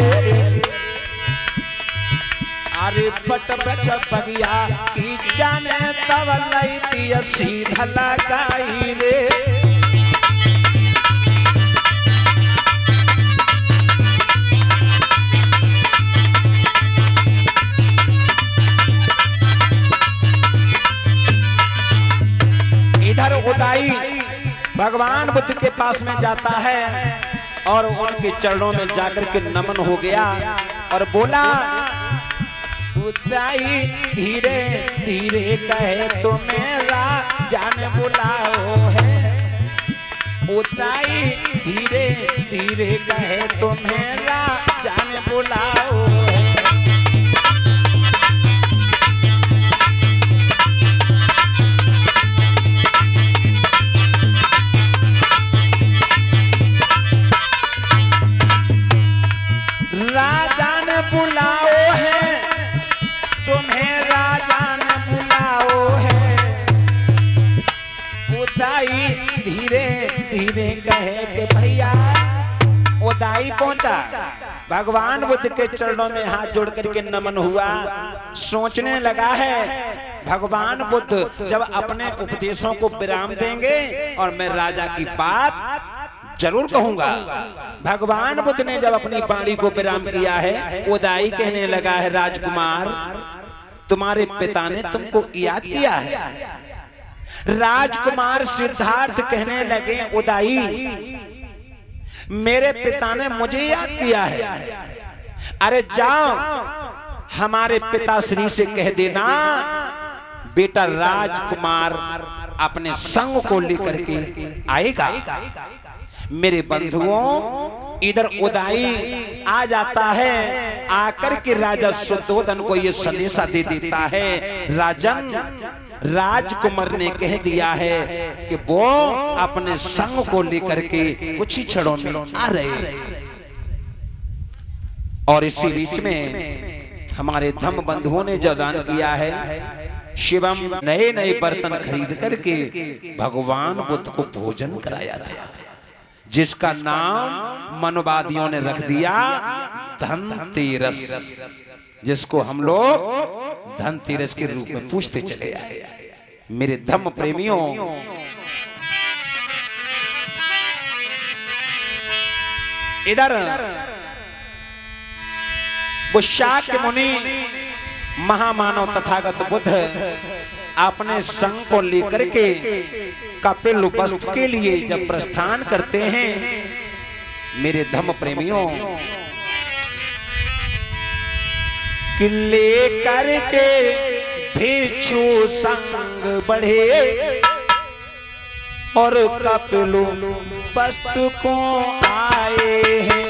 अरे बट बच बगिया की जाने तब लैती सीधा लगाई रे। इधर उदाई भगवान बुद्ध के पास में जाता है और उनके चरणों में जाकर के नमन हो गया और बोला, उदाई धीरे धीरे कहे तो मेरा जान बुलाओ है। उदाई धीरे धीरे कहे तो मेरा जान बुलाओ है। राजा ने बुलाओ है तुम्हें, राजा ने बुलाओ है। उदाई धीरे धीरे कहे कि भैया। उदाई पहुंचा, भगवान बुद्ध के चरणों में हाथ जोड़ करके नमन हुआ, सोचने लगा है भगवान बुद्ध जब अपने उपदेशों को विराम देंगे और मैं राजा की बात जरूर कहूंगा। भगवान बुद्ध ने जब अपनी वाणी को विराम किया है, उदाई कहने लगा है, राजकुमार तुम्हारे पिता ने तुमको याद किया है। राजकुमार सिद्धार्थ कहने लगे, उदाई मेरे पिता ने मुझे याद किया है। अरे जाओ हमारे पिताश्री से कह देना बेटा राजकुमार अपने संग को लेकर के आएगा। मेरे बंधुओं इधर उदाई आ जाता है, आकर के राजा सुद्धोधन को यह संदेशा दे देता है, राजन राजकुमार ने कह दिया है कि वो अपने संग को लेकर के कुछ ही क्षणों में आ रहे हैं। और इसी बीच में हमारे धम्म बंधुओं ने जो दान किया है, शिवम नए नए बर्तन खरीद करके भगवान बुद्ध को भोजन कराया था, जिसका नाम मनवादियों ने रख दिया धनतेरस, जिसको हम लोग धनतेरस के रूप में पूछते चले आए। मेरे धम्म प्रेमियों, इधर वो शाक्य मुनि महामानव तथागत बुद्ध अपने संग को लेकर के कपिल वस्तु के लिए जब प्रस्थान करते हैं, मेरे धम्म प्रेमियों, कि लेकर के भिक्षु संग बढ़े और कपिल वस्तु को आए हैं।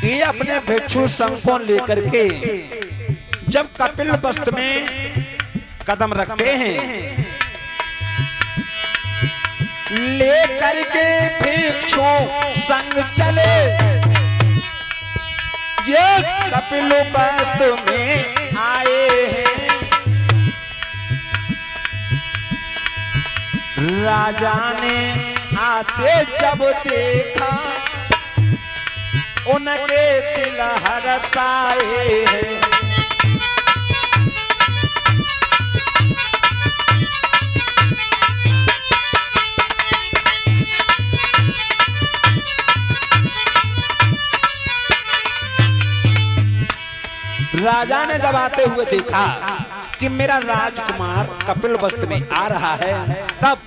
ये अपने भिक्षु संघ को लेकर के जब कपिल वस्तु में कदम रखते हैं, लेकर के भिक्षु संघ चले, ये कपिल वस्तु में आए हैं। राजा ने आते जब देखा, उनके दिल हर्षाए हैं। राजा ने जब आते हुए देखा कि मेरा राजकुमार कपिल वस्तु में आ रहा है, तब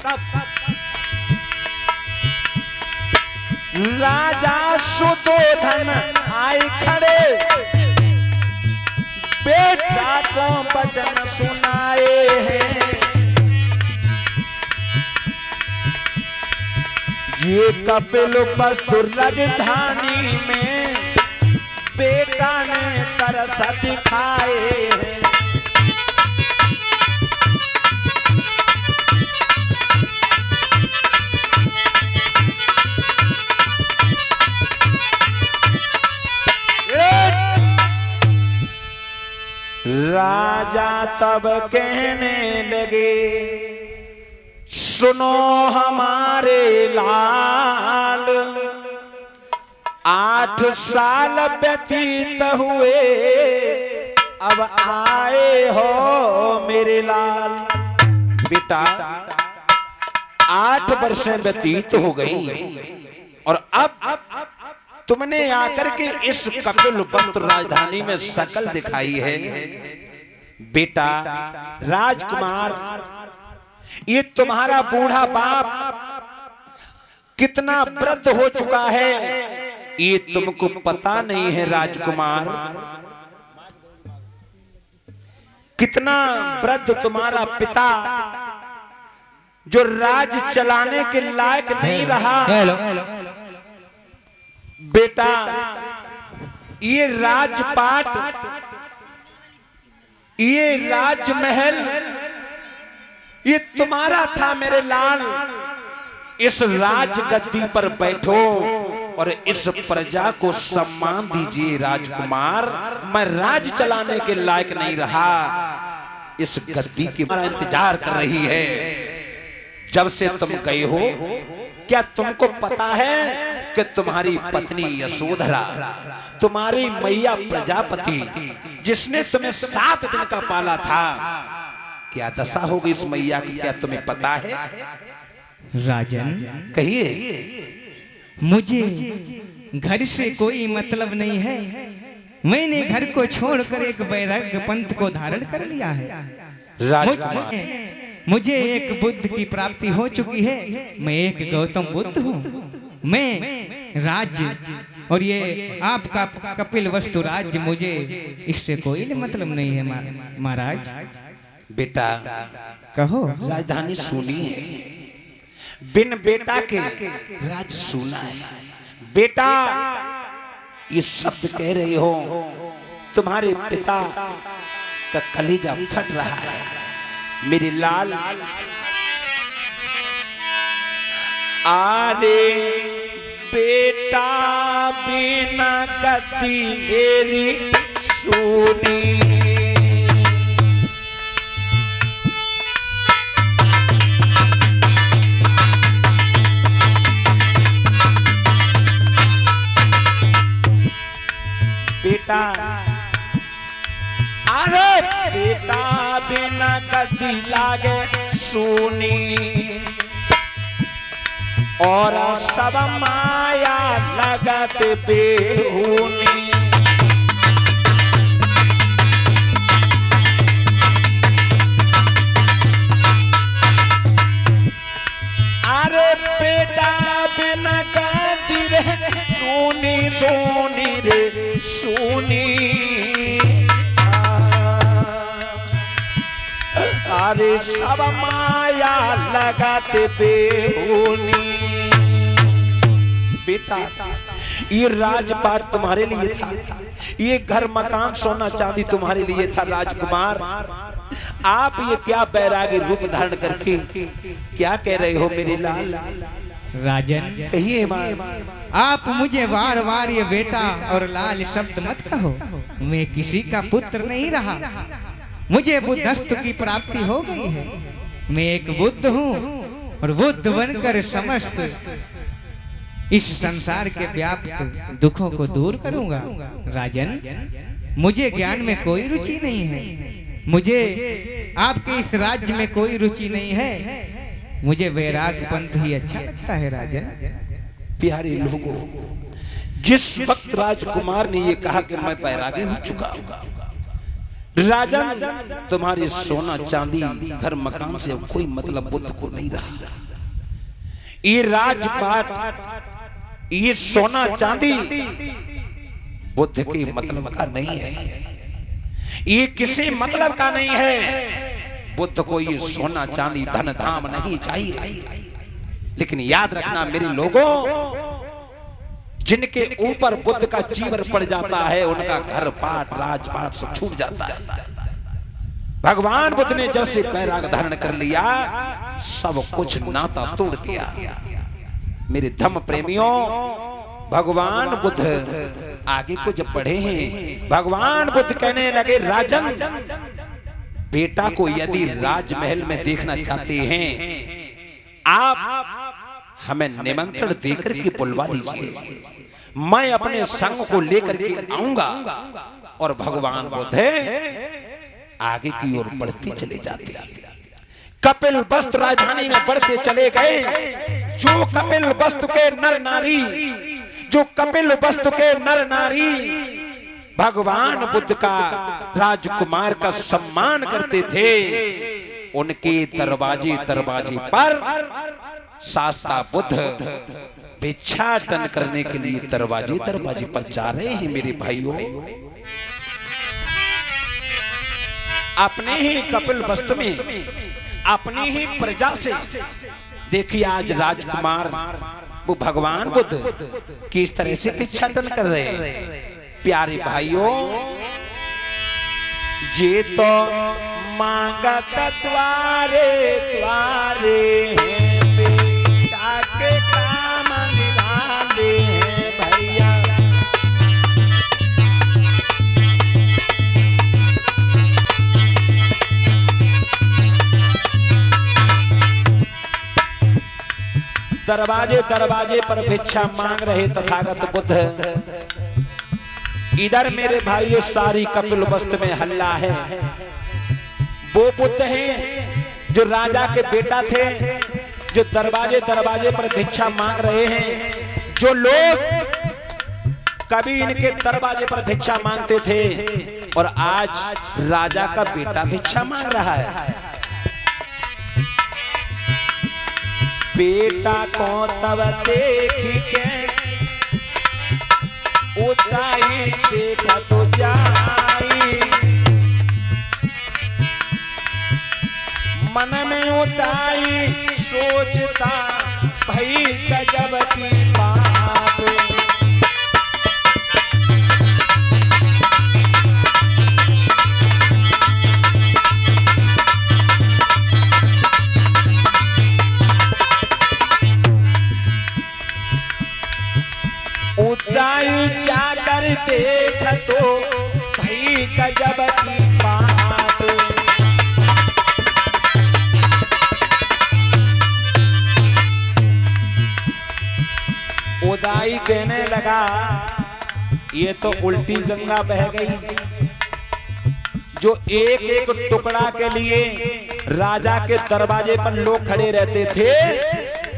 राजा सुद्धोधन आए खड़े, बेटा को वचन सुनाए हैं। ये कपिल वस्तु राजधानी में बेटा ने तरस दिखाए हैं। राजा तब कहने लगे, सुनो हमारे लाल, 8 साल व्यतीत हुए, अब आए हो मेरे लाल। बेटा 8 वर्ष व्यतीत हो गई और अब तुमने आकर के इस कपिल वस्तु राजधानी में शकल दिखाई है। बेटा राजकुमार, ये तुम्हारा बूढ़ा बाप कितना वृद्ध हो चुका है, ये तुमको पता नहीं है राजकुमार। कितना वृद्ध तुम्हारा पिता जो राज चलाने के लायक नहीं रहा। बेटा ये राजपाट, ये राजमहल, ये तुम्हारा था मेरे लाल। इस राजगद्दी पर बैठो और इस प्रजा को सम्मान दीजिए राजकुमार। मैं राज चलाने के लायक नहीं रहा, इस गद्दी की बड़ा इंतजार कर रही है जब से तुम गए हो। क्या तुमको पता है कि तुम्हारी पत्नी यशोधरा, तुम्हारी मैया प्रजापति, जिसने तुम्हें 7 दिन का पाला था, क्या दशा होगी इस मैया की, क्या तुम्हें पता है? राजन कहिए। मुझे घर से कोई मतलब नहीं है। मैंने घर को छोड़कर एक वैराग्य पंथ को धारण कर लिया है। मुझे एक बुद्ध की प्राप्ति हो चुकी है। मैं एक गौतम बुद्ध हूँ। मैं राज्य और ये आपका कपिल वस्तु राज्य, मुझे इससे कोई मतलब नहीं है महाराज। बेटा कहो। राजधानी सुनी है, बिन बेटा के राज सुना है। बेटा ये शब्द कह रहे हो, तुम्हारे पिता का कलेजा फट रहा है मेरे लाल। आरे बेटा बिना गति मेरी सुनी, बेटा अरे बेटा बिना गति लागे सुनी, और सब माया लगत बेहुनी। अरे बेटा बिना गति रे सुनी, सुनी रे सुनी। अरे सब माया लगत बेहुनी। बेटा ये राजपाट तुम्हारे लिए था, ये घर मकान सोना चांदी तुम्हारे लिए था राजकुमार। आप ये क्या बैरागी रूप धारण करके क्या कह रहे हो मेरे लाल? राजन कहिए मां। आप मुझे बार बार ये बेटा और लाल शब्द मत कहो। मैं किसी का पुत्र नहीं रहा। मुझे बुद्धत्व की प्राप्ति हो गई है। मैं एक बुद्ध हूँ और बुद्ध बनकर समस्त इस संसार के व्याप्त दुखों को दूर करूंगा। राजन मुझे ज्ञान में कोई रुचि नहीं है। मुझे आपके इस राज्य में कोई रुचि नहीं है। मुझे वैराग पंथ ही अच्छा लगता है। राजन प्यारे लोगों, जिस वक्त राजकुमार ने ये कहा कि मैं बैरागी हो चुका हूं, राजन तुम्हारी सोना चांदी घर मकान से कोई मतलब बुद्ध को नहीं रहा। ये राजपाट, ये सोना चांदी बुद्ध के मतलब का नहीं है। ये किसी मतलब का नहीं है। बुद्ध को ये सोना चांदी धन धाम नहीं चाहिए। लेकिन याद रखना मेरे लोगों, जिनके ऊपर बुद्ध का जीवन पड़ जाता है, उनका घर पाट राजपाट सब छूट जाता है। भगवान बुद्ध ने जब से बैराग धारण कर लिया, सब कुछ नाता तोड़ दिया। मेरे धम्म प्रेमियों, भगवान बुद्ध आगे को जब बढ़े हैं, भगवान बुद्ध कहने लगे, राजन, बेटा को यदि राजमहल में देखना चाहते हैं, आप हमें निमंत्रण देकर के बुलवा लीजिए, मैं अपने संग को लेकर के आऊंगा। और भगवान बुद्ध आगे की ओर बढ़ते चले जाते हैं। कपिल वस्तु राजधानी में बढ़ते चले गए। जो कपिल वस्तु के नर नारी, जो कपिल वस्तु के नर नारी भगवान बुद्ध का, राजकुमार का सम्मान करते थे, उनके दरवाजे दरवाजे पर शास्ता बुद्ध भिक्षाटन करने के लिए दरवाजे दरवाजे पर जा रहे हैं। मेरे भाइयों, अपने ही कपिल वस्तु में, अपनी ही प्रजा से देखिए आज राजकुमार वो भगवान बुद्ध किस तरह से भिक्षाटन कर रहे हैं। प्यारे भाइयों, जे तो मांगत द्वारे द्वारे हैं, बेटा के काम निराले हैं भैया। दरवाजे दरवाजे पर भिक्षा मांग रहे तथागत बुद्ध। इधर मेरे भाइयों सारी कपिल वस्तु में हल्ला है। वो बुद्ध हैं जो राजा के बेटा थे, जो दरवाजे दरवाजे पर भिक्षा मांग रहे हैं। जो लोग कभी इनके दरवाजे पर भिक्षा मांगते थे और आज राजा का बेटा भिक्षा मांग रहा है। बेटा को तब देख के उताई देखा तो जाई, मन में उताई सोचता भाई गजब की बात। उदाई जाकर देख तो भाई गजब की बात। उदाई कहने लगा, ये तो उल्टी गंगा बह गई। जो एक एक टुकड़ा के लिए राजा के दरवाजे पर लोग खड़े रहते थे,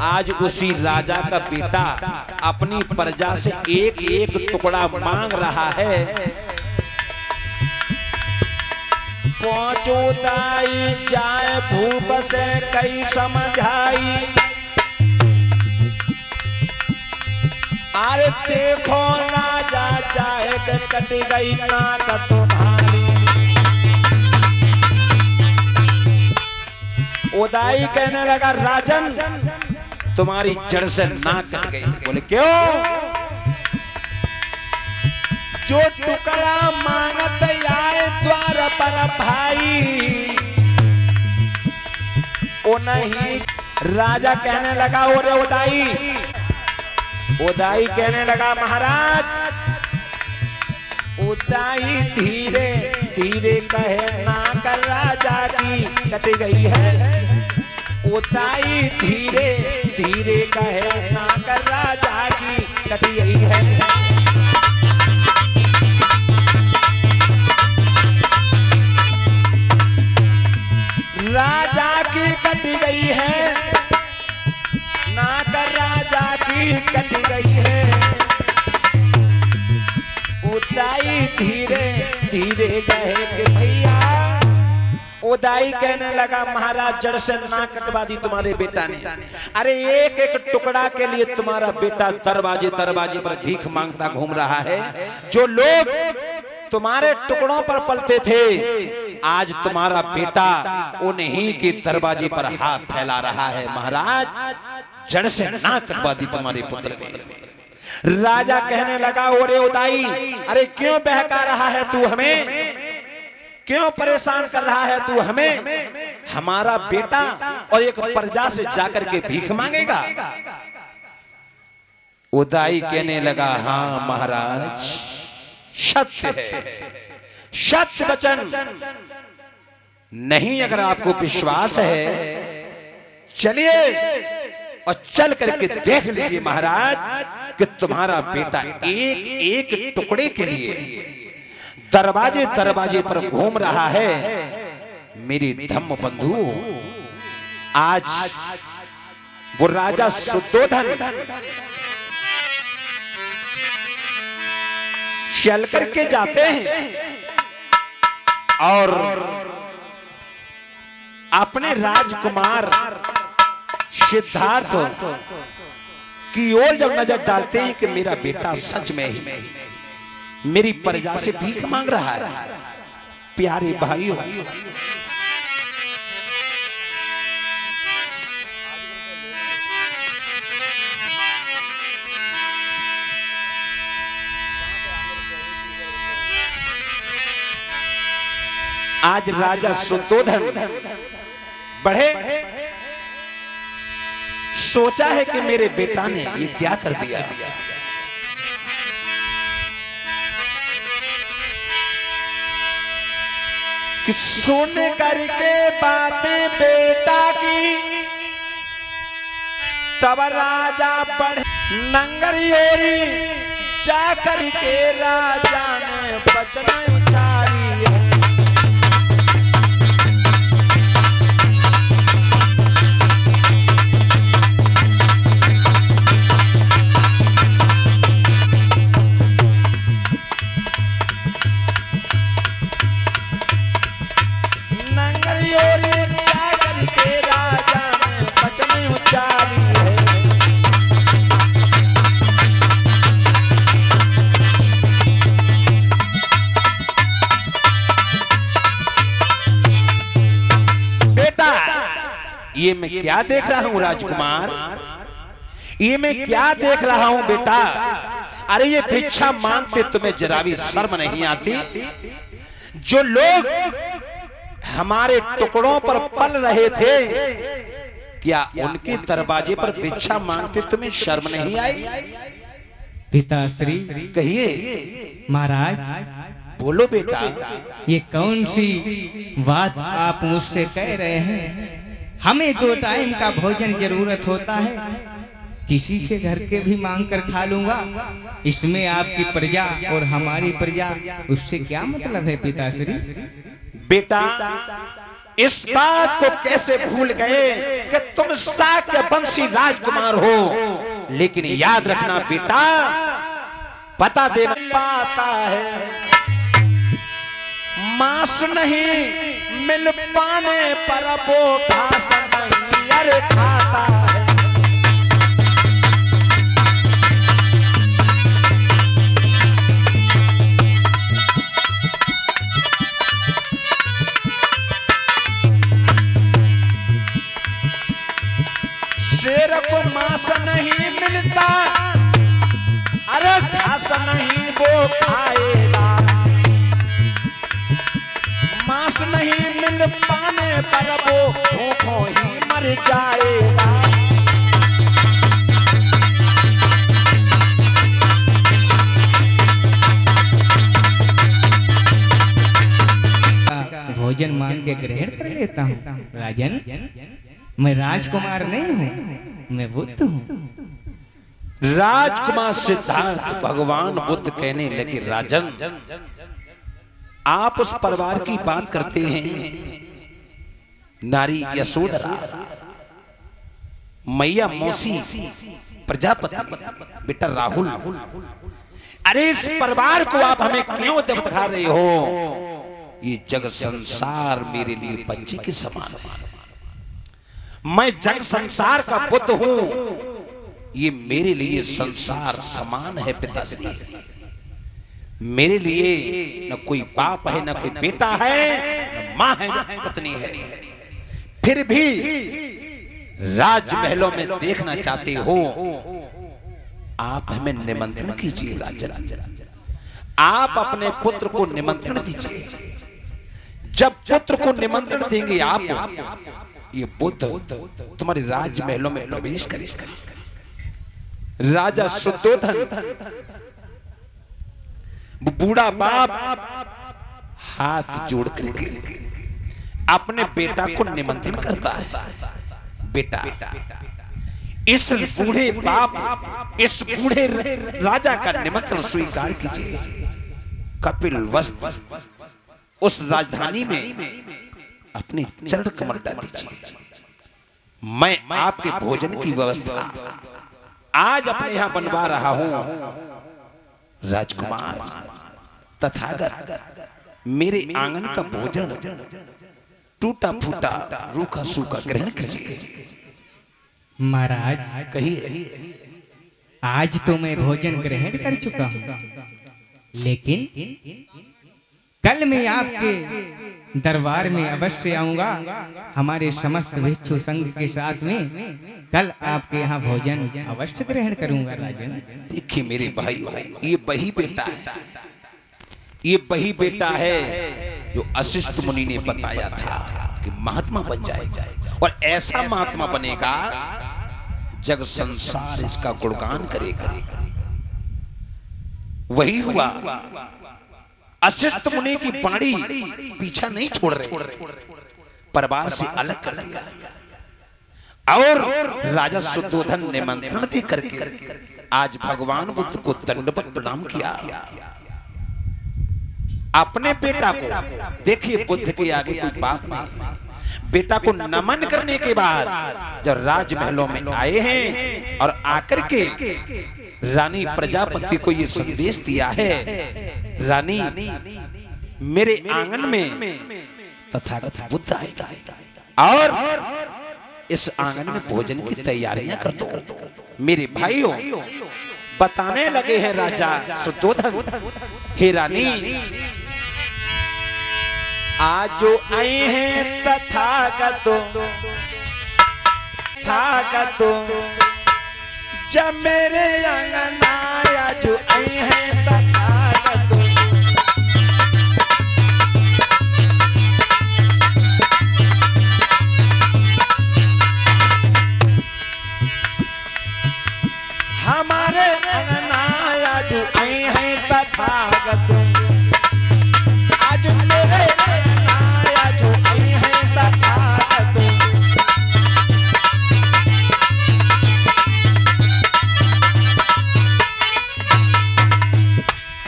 आज उसी राजा का बेटा अपनी प्रजा से एक एक टुकड़ा मांग रहा है। पहुंचोदाई जाए भूप से कई समझाई, अरे देखो राजा चाहे कट गई नाक तुम्हारी। उदाई कहने लगा, राजन तुम्हारी जड़ से नाक कट गई। बोले क्यों? जो टुकड़ा मांगत आए द्वार पर भाई, ओ नहीं। राजा कहने लगा, ओरे उदाई। उदाई कहने लगा, महाराज। उदाई धीरे धीरे कहे नाक राजा की कट गई है। उदाई धीरे धीरे कहे नाक राजा की कट गई है। राजा की कट गई है, नाक राजा की कट गई है। उदाई धीरे धीरे कहे कि भैया। उदाई कहने लगा, महाराज जड़ से नाक कटवा दी तुम्हारे बेटा ने। अरे एक एक टुकड़ा के लिए तुम्हारा बेटा दरवाजे दरवाजे पर भीख मांगता घूम रहा है। जो लोग तुम्हारे टुकड़ों पर पलते थे, आज तुम्हारा बेटा उन्हीं के दरवाजे पर हाथ फैला रहा है। महाराज जड़ से नाक कटवा दी तुम्हारे पुत्र ने। राजा कहने लगा, ओरे उदाई, अरे क्यों बहका रहा है तू हमें? क्यों परेशान कर रहा है तू हमें? हमारा बेटा और एक प्रजा से जाकर के भीख मांगेगा। उदाई कहने लगा, हाँ महाराज, सत्य है, सत्य वचन। नहीं अगर आपको विश्वास है, चलिए और चल करके देख लीजिए महाराज कि तुम्हारा बेटा एक एक टुकड़े के लिए दरवाजे दरवाजे पर घूम रहा है। मेरे धम्म बंधु, आज वो राजा शुद्धोधन चल करके जाते हैं और अपने राजकुमार सिद्धार्थ की ओर जब नजर डालते हैं कि मेरा बेटा सच में ही मेरी प्रजा से भीख मांग रहा है। प्यारे भाइयों, आज राजा शुद्धोधन बढ़े सोचा है कि मेरे बेटा ने ये क्या कर दिया। कि सोने करके बातें बेटा की, तब राजा बढ़े नंगरियोरी, जा करके राजा ने वचन उचारी है। ये मैं क्या देख रहा हूं राजकुमार, ये मैं क्या देख रहा हूं बेटा। अरे ये भिक्षा मांगते तुम्हें जरा भी शर्म नहीं आती। जो लोग हमारे टुकड़ों पर पल रहे थे, क्या उनके दरवाजे पर भिक्षा मांगते तुम्हें शर्म नहीं आई। पिताश्री, कहिए महाराज, बोलो बेटा। ये कौन सी बात आप मुझसे कह रहे हैं। हमें 2 टाइम का भोजन जरूरत होता है, किसी से घर के भी मांग कर खा लूंगा। इसमें आपकी प्रजा और हमारी प्रजा, उससे क्या मतलब है पिताश्री। बेटा, इस बात को कैसे भूल गए कि तुम शाक्य वंशी राजकुमार हो। लेकिन याद रखना बेटा, पता देना पाता है, मांस नहीं मिल पाने पर वो घास नहीं अरे खाता है। शेर को मांस नहीं मिलता, अरे घास नहीं वो खाएगा। मांस नहीं मिल पाने पर वो भूखों ही मर जाएगा। भोजन मांग के ग्रहण कर लेता हूँ। राजन, मैं राजकुमार नहीं हूँ, मैं बुद्ध हूँ। राजकुमार सिद्धार्थ भगवान बुद्ध कहने लगे, राजन, आप उस परिवार की बात करते हैं, नारी यशोधरा, मैया मौसी, प्रजापति, बेटा राहुल। अरे इस परिवार को आप हमें क्यों दिखा रहे हो। ये जग संसार मेरे लिए बच्चे के समान है। मैं जग संसार का पुत्र हूं, ये मेरे लिए संसार समान है पिताश्री। मेरे लिए न कोई बाप है, न कोई बेटा है, न मां है, न पत्नी है। फिर भी राजमहलों में देखना चाहते हो, आप हमें निमंत्रण कीजिए राजन। आप अपने पुत्र को निमंत्रण दीजिए। जब पुत्र को निमंत्रण देंगे आप, ये बुद्ध तुम्हारे राजमहलों में प्रवेश करेगा। राजा शुद्धोधन बूढ़ा बाप हाथ जोड़ करके अपने बेटा को निमंत्रण करता है। बेटा, इस बूढ़े बाप, इस बूढ़े राजा का निमंत्रण स्वीकार कीजिए। कपिल वस्तु उस राजधानी में अपने चरण कमल डाल दीजिए। मैं आपके भोजन की व्यवस्था आज अपने यहां बनवा रहा हूं। राजकुमार तथागत मेरे आंगन का भोजन टूटा फूटा रूखा सूखा ग्रहण कीजिए। महाराज, कहिए। आज तो मैं भोजन ग्रहण कर चुका हूँ, लेकिन कल मैं आपके दरबार में अवश्य आऊंगा। हमारे समस्त भिक्षु संघ के साथ में कल आपके यहाँ भोजन अवश्य ग्रहण करूंगा। राजन, देखिए मेरे भाई, ये वही बेटा है, ये वही बेटा है जो वशिष्ठ मुनि ने बताया था कि महात्मा बन जाएगा, और ऐसा महात्मा बनेगा जग संसार इसका गुणगान करेगा। वही हुआ। वशिष्ठ मुनि की वाणी पीछा नहीं छोड़ रहे, परिवार से अलग कर दिया, और राजा शुद्धोधन ने निमंत्रण दे करके आज भगवान बुद्ध को दंडवत प्रणाम किया। अपने बेटा को, देखिए बुद्ध के आगे कोई बाप नहीं, बेटा को नमन करने के बाद जब राजमहलों में आए हैं और आकर के रानी प्रजापति को ये संदेश दिया है, रानी मेरे आंगन में तथागत बुद्ध आएगा और इस आंगन में भोजन की तैयारियां कर दो। मेरे भाइयों बताने लगे हैं राजा शुद्धोधन, हे रानी आज जो आए हैं तथागतो जब मेरे आंगन आया जो आए हैं तथागतो, हमारे आंगन आया जो आए हैं तथागतो, आज मेरे आंगन आया जो आए हैं तथागतो।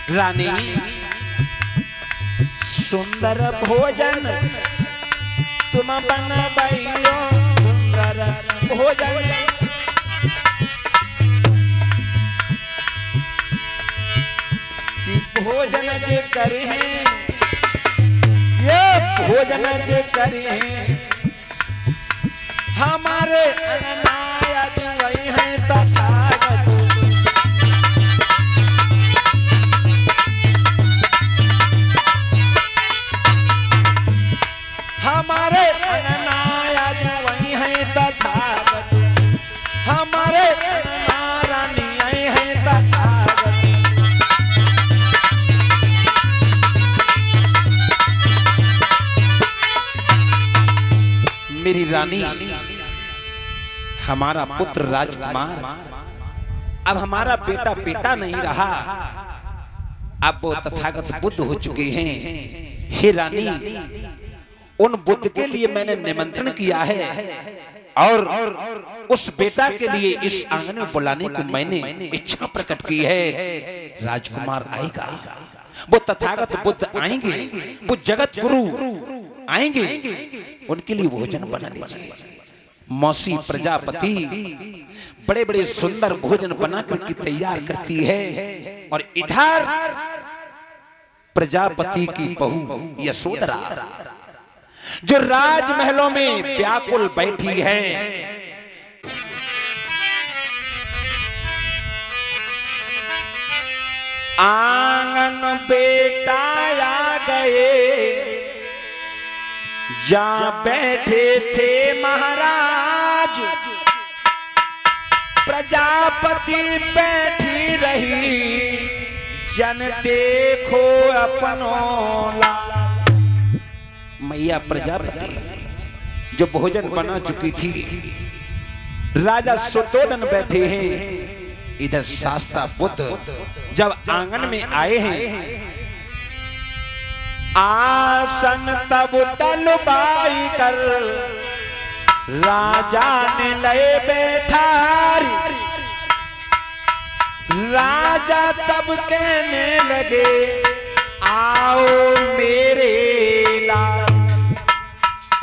रानी सुंदर भोजन तुम बनवाइयो, सुंदर भोजन कि भोजन जे करे हैं, ये भोजन जे करे हैं हमारे अनाया जो वही हैं तथागत। हमारे अंगनाया जो वही है तथागत, हमारे अंगना रानी आई है तथागत। मेरी रानी, हमारा पुत्र राजकुमार अब हमारा बेटा बेटा नहीं रहा, अब वो तथागत बुद्ध हो चुके हैं। हे रानी, उन बुद्ध के लिए मैंने निमंत्रण किया है और उस बेटा के लिए इस आंगन में बुलाने को मैंने इच्छा प्रकट की है। राजकुमार आएगा, वो तथागत बुद्ध आएंगे, वो जगत गुरु आएंगे, उनके लिए भोजन बना लीजिए। मौसी प्रजापति बड़े बड़े सुंदर भोजन बना करके तैयार करती है, और इधर प्रजापति की बहू यशोधरा जो राजमहलों में व्याकुल बैठी है, आंगन बेटा आ गए, जहां बैठे थे महाराज, प्रजापति बैठी रही, जन देखो अपनों लाल। मैया प्रजापति जो भोजन बना चुकी थी, राजा शुद्धोधन बैठे हैं, इधर शास्ता पुत्र जब आंगन में आए हैं, आसन तब टलबाई कर राजा ने लए बैठारी। राजा तब कहने लगे आओ मेरे लाल।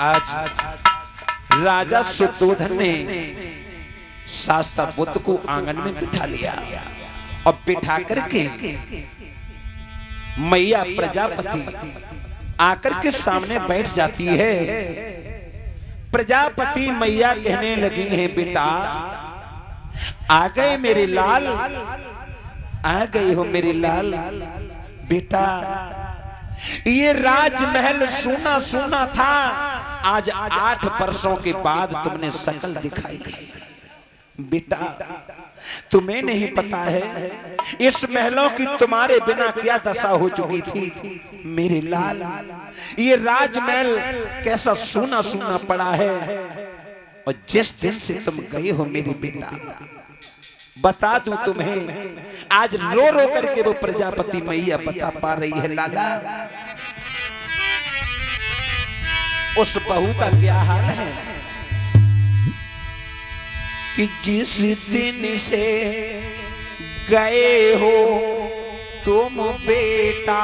आज राजा सुद्धोधन ने शास्ता बुद्ध को आंगन में बिठा लिया और बिठा करके मैया प्रजापति आकर के सामने बैठ जाती है। प्रजापति मैया कहने लगी हैं बेटा आ गए मेरे लाल, आ गए हो मेरे लाल। बेटा ये राजमहल सूना सूना था, आज 8 वर्षों के बाद तुमने शकल दिखाई है। बेटा तुम्हें नहीं पता है इस महलों की तुम्हारे बिना क्या दशा हो चुकी थी मेरे लाल। ये राजमहल कैसा सूना सूना पड़ा है, और जिस दिन से तुम गए हो मेरे बेटा बता दूं तुम्हें, आज रो रो करके वो प्रजापति मैया बता पा रही है लाला उस बहू का क्या हाल है कि जिस दिन से गए हो तुम बेटा,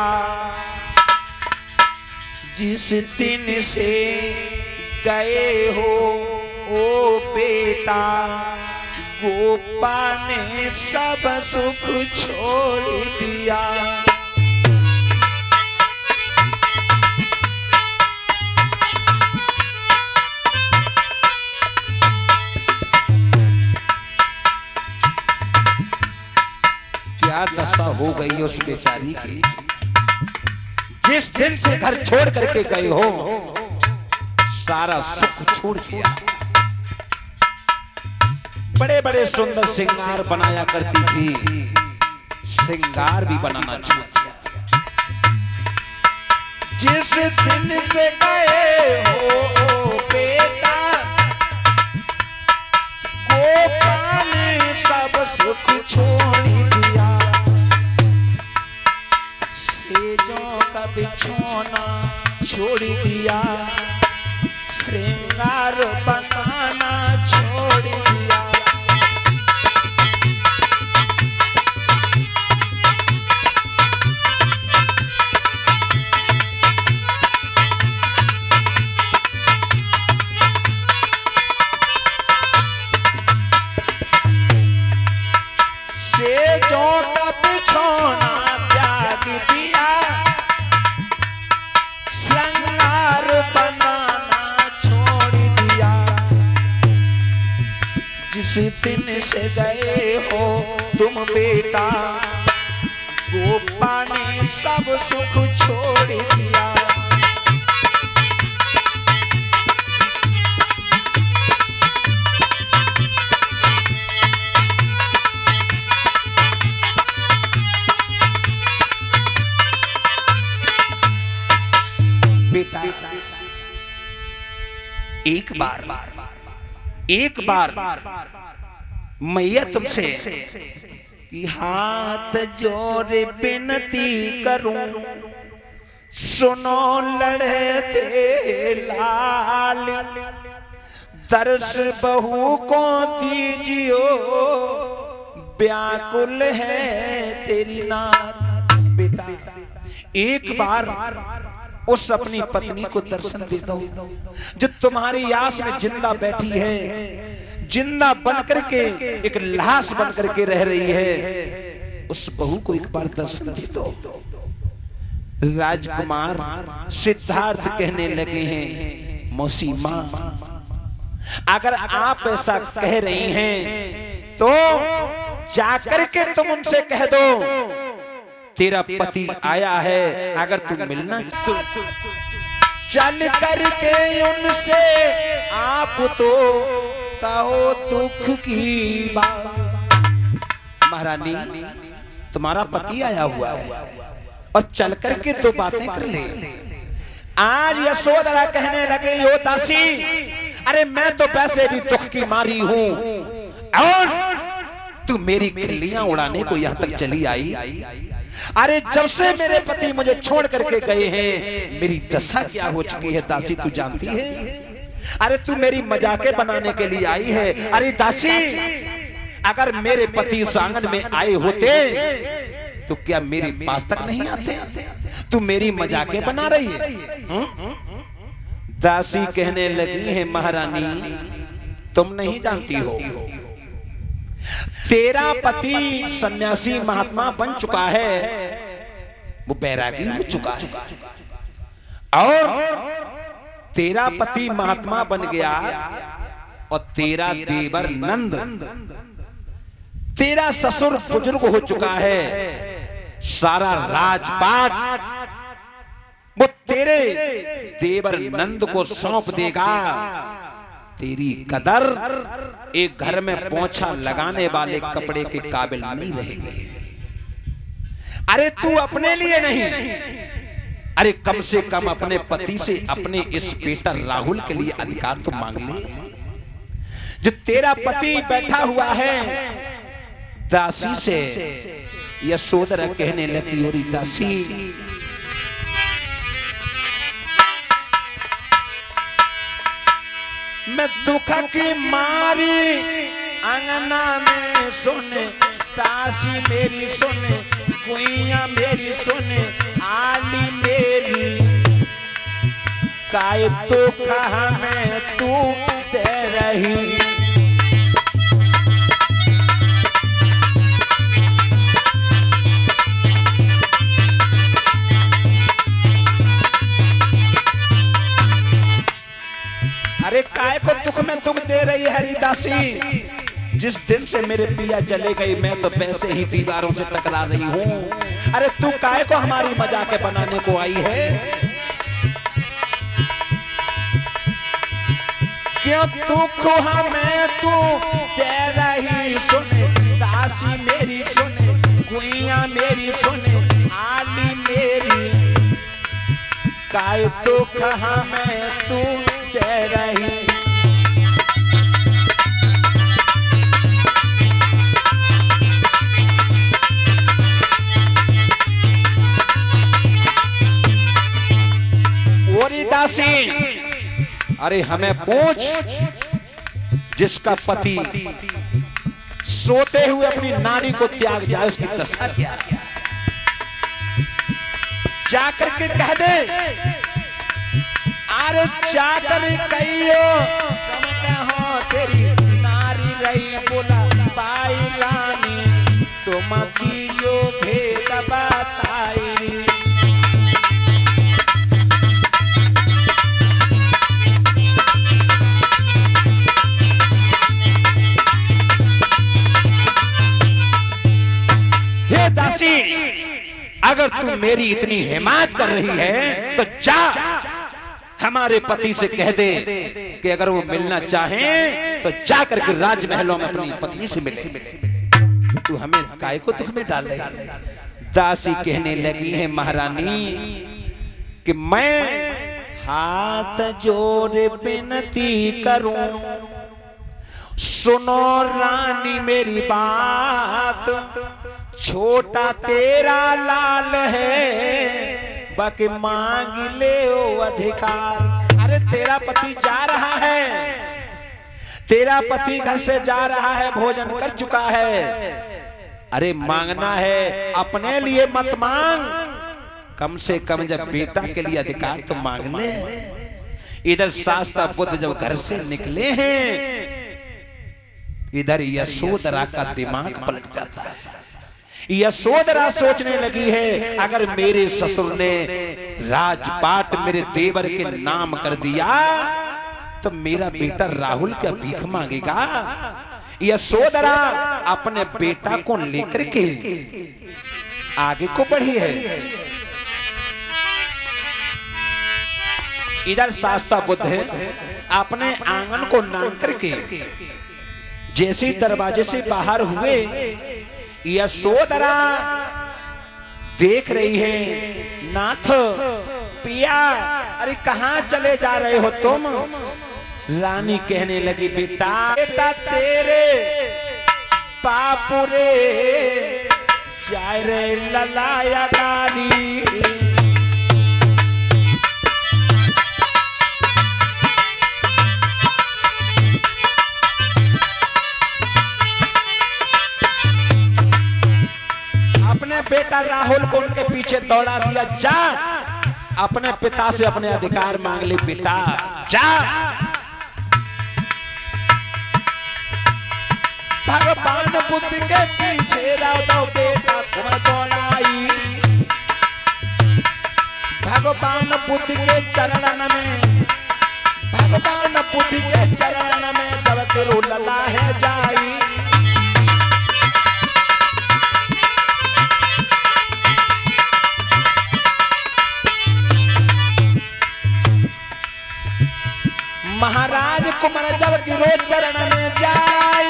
जिस दिन से गए हो ओ बेटा, गोपा ने सब सुख छोड़ दिया। क्या दशा हो गई उस बेचारी की, जिस दिन से घर छोड़ करके गए हो सारा सुख छोड़ दिया। बड़े बड़े सुंदर श्रृंगार बनाया करती थी, श्रृंगार भी बनाना छोड़ दिया। जिस दिन से गए हो बेटा, गोपा ने सब सुख छोड़ दिया। सेजों का बिछोना छोड़ दिया, श्रृंगार बनाना छोड़ दिया। सेजों का बिछोना त्याग दिया, श्रृंगार बनाना छोड़ दिया। जिस दिन से गए हो तुम बेटा, गोपा ने सब सुख छोड़ दिया। बेटा एक बार मैया तुमसे कि हाथ जोड़ विनती करूं, सुनो लड़े थे लाल, दर्श बहू को दीजियो, व्याकुल है तेरी नार। बेटा एक बार उस अपनी पत्नी को दर्शन दे दो जो तुम्हारी आस में जिंदा बैठी है, जिंदा बनकर के एक लाश बनकर के रह रही है। उस बहू को एक बार दर्शन दे दो। राजकुमार सिद्धार्थ कहने लगे हैं मौसी मां, अगर आप ऐसा कह रही हैं तो जाकर के तुम उनसे कह दो तेरा पति आया है, अगर तुम मिलना तो चल करके उनसे आप तो कहो दुख की बात। महारानी तुम्हारा पति आया हुआ है और चल करके तो बातें कर ले। आज यशोधरा कहने लगे यो दासी, अरे मैं तो वैसे भी दुख की मारी हूं और तू मेरी खिल्लियां उड़ाने को यहाँ तक चली आई। अरे जब से मेरे पति मुझे छोड़ करके गए हैं, मेरी दशा क्या हो चुकी है दासी तू जानती है। अरे तू मेरी मजाके बनाने के लिए आई है। अरे दासी, अगर मेरे पति उस आंगन में आए होते तो क्या मेरे पास तक नहीं आते? तू मेरी मजाके बना रही है। दासी कहने लगी है, महारानी तुम नहीं जानती हो, तेरा पति सन्यासी महात्मा बन चुका है, वो बैरागी हो चुका है, और तेरा पति महात्मा बन गया और तेरा देवर नंद, तेरा ससुर बुजुर्ग हो चुका है, सारा राजपाट वो तेरे देवर नंद को सौंप देगा। तेरी कदर एक घर में पोंछा लगाने वाले कपड़े के काबिल नहीं रहेगी। अरे तू अपने लिए नहीं, अरे कम से कम अपने पति से अपने इस बेटा राहुल के लिए अधिकार तो मांग ले। जो तेरा पति बैठा हुआ है, दासी से यशोधरा कहने लगी, और दासी मैं दुख की मारी अंगना में सुने, दासी मेरी सुने, कुइया मेरी सुने, आली मेरी, काय तो कहा मैं तू दे रही। अरे काय को दुख में दुख दे रही है हरिदासी? जिस दिन से मेरे पिया चले गई मैं तो वैसे ही दीवारों से टकरा रही हूँ। अरे तू काय को हमारी मजाके बनाने को आई है? क्यों दुख हमें तू दे रही सुने, दासी मेरी सुने, कुइया मेरी सुने, आली मेरी, काय दुख हमें तू दे रही। ओरी दासी, अरे हमें पूछ, जिसका पति सोते हुए अपनी नारी को त्याग जाए उसकी दशा क्या है? जाकर के कह दे, अरे जाकर कहियो तुम कहो तेरी नारी रही बोला पाई रानी, तुम जो भेद बताई। हे दासी, अगर तू मेरी इतनी हिमायत कर रही है तो जा हमारे पति से कह दे कि अगर वो मिलना चाहें तो जाकर के राजमहलों में अपनी पत्नी से मिले। तू हमें काय को दुख में डाल रही है? दासी कहने लगी है, महारानी कि मैं हाथ जोड़ विनती करूं, सुनो रानी मेरी बात, छोटा तेरा लाल है, बाकी मांग ले ओ अधिकार। अरे तेरा पति जा रहा है, तेरा पति घर से जा रहा है, भोजन कर चुका है, अरे मांगना है अपने लिए मत मांग, कम से कम जब बेटा के लिए अधिकार तो मांग ले। इधर शास्ता बुद्ध जब घर से निकले हैं, इधर यशोधरा का दिमाग पलट जाता है। यशोधरा सोचने लगी है, अगर मेरे ससुर ने राजपाट मेरे देवर के नाम कर दिया तो मेरा बेटा राहुल क्या भीख मांगेगा? यशोधरा अपने बेटा को लेकर के आगे को बढ़ी है। इधर शास्ता बुद्ध है, अपने आंगन को नाम करके जैसे दरवाजे से बाहर हुए, यशोधरा देख रही है, नाथ पिया, अरे कहां चले जा रहे हो तुम? रानी कहने लगी, बेटा तेरे बापू रे जाय रे ललाया गारी। अपने बेटा राहुल को उनके पीछे दौड़ा दिया, जा अपने पिता से अपने अधिकार मांग ले बेटा, जा। भगवान बुद्ध के पीछे राउतो बेटा कुंवर दौड़ाई। भगवान बुद्ध के चरणन में, भगवान बुद्ध के चरणन में जब तिरु लला है जाई। महाराज कुंवर जब गिरो चरण में जाए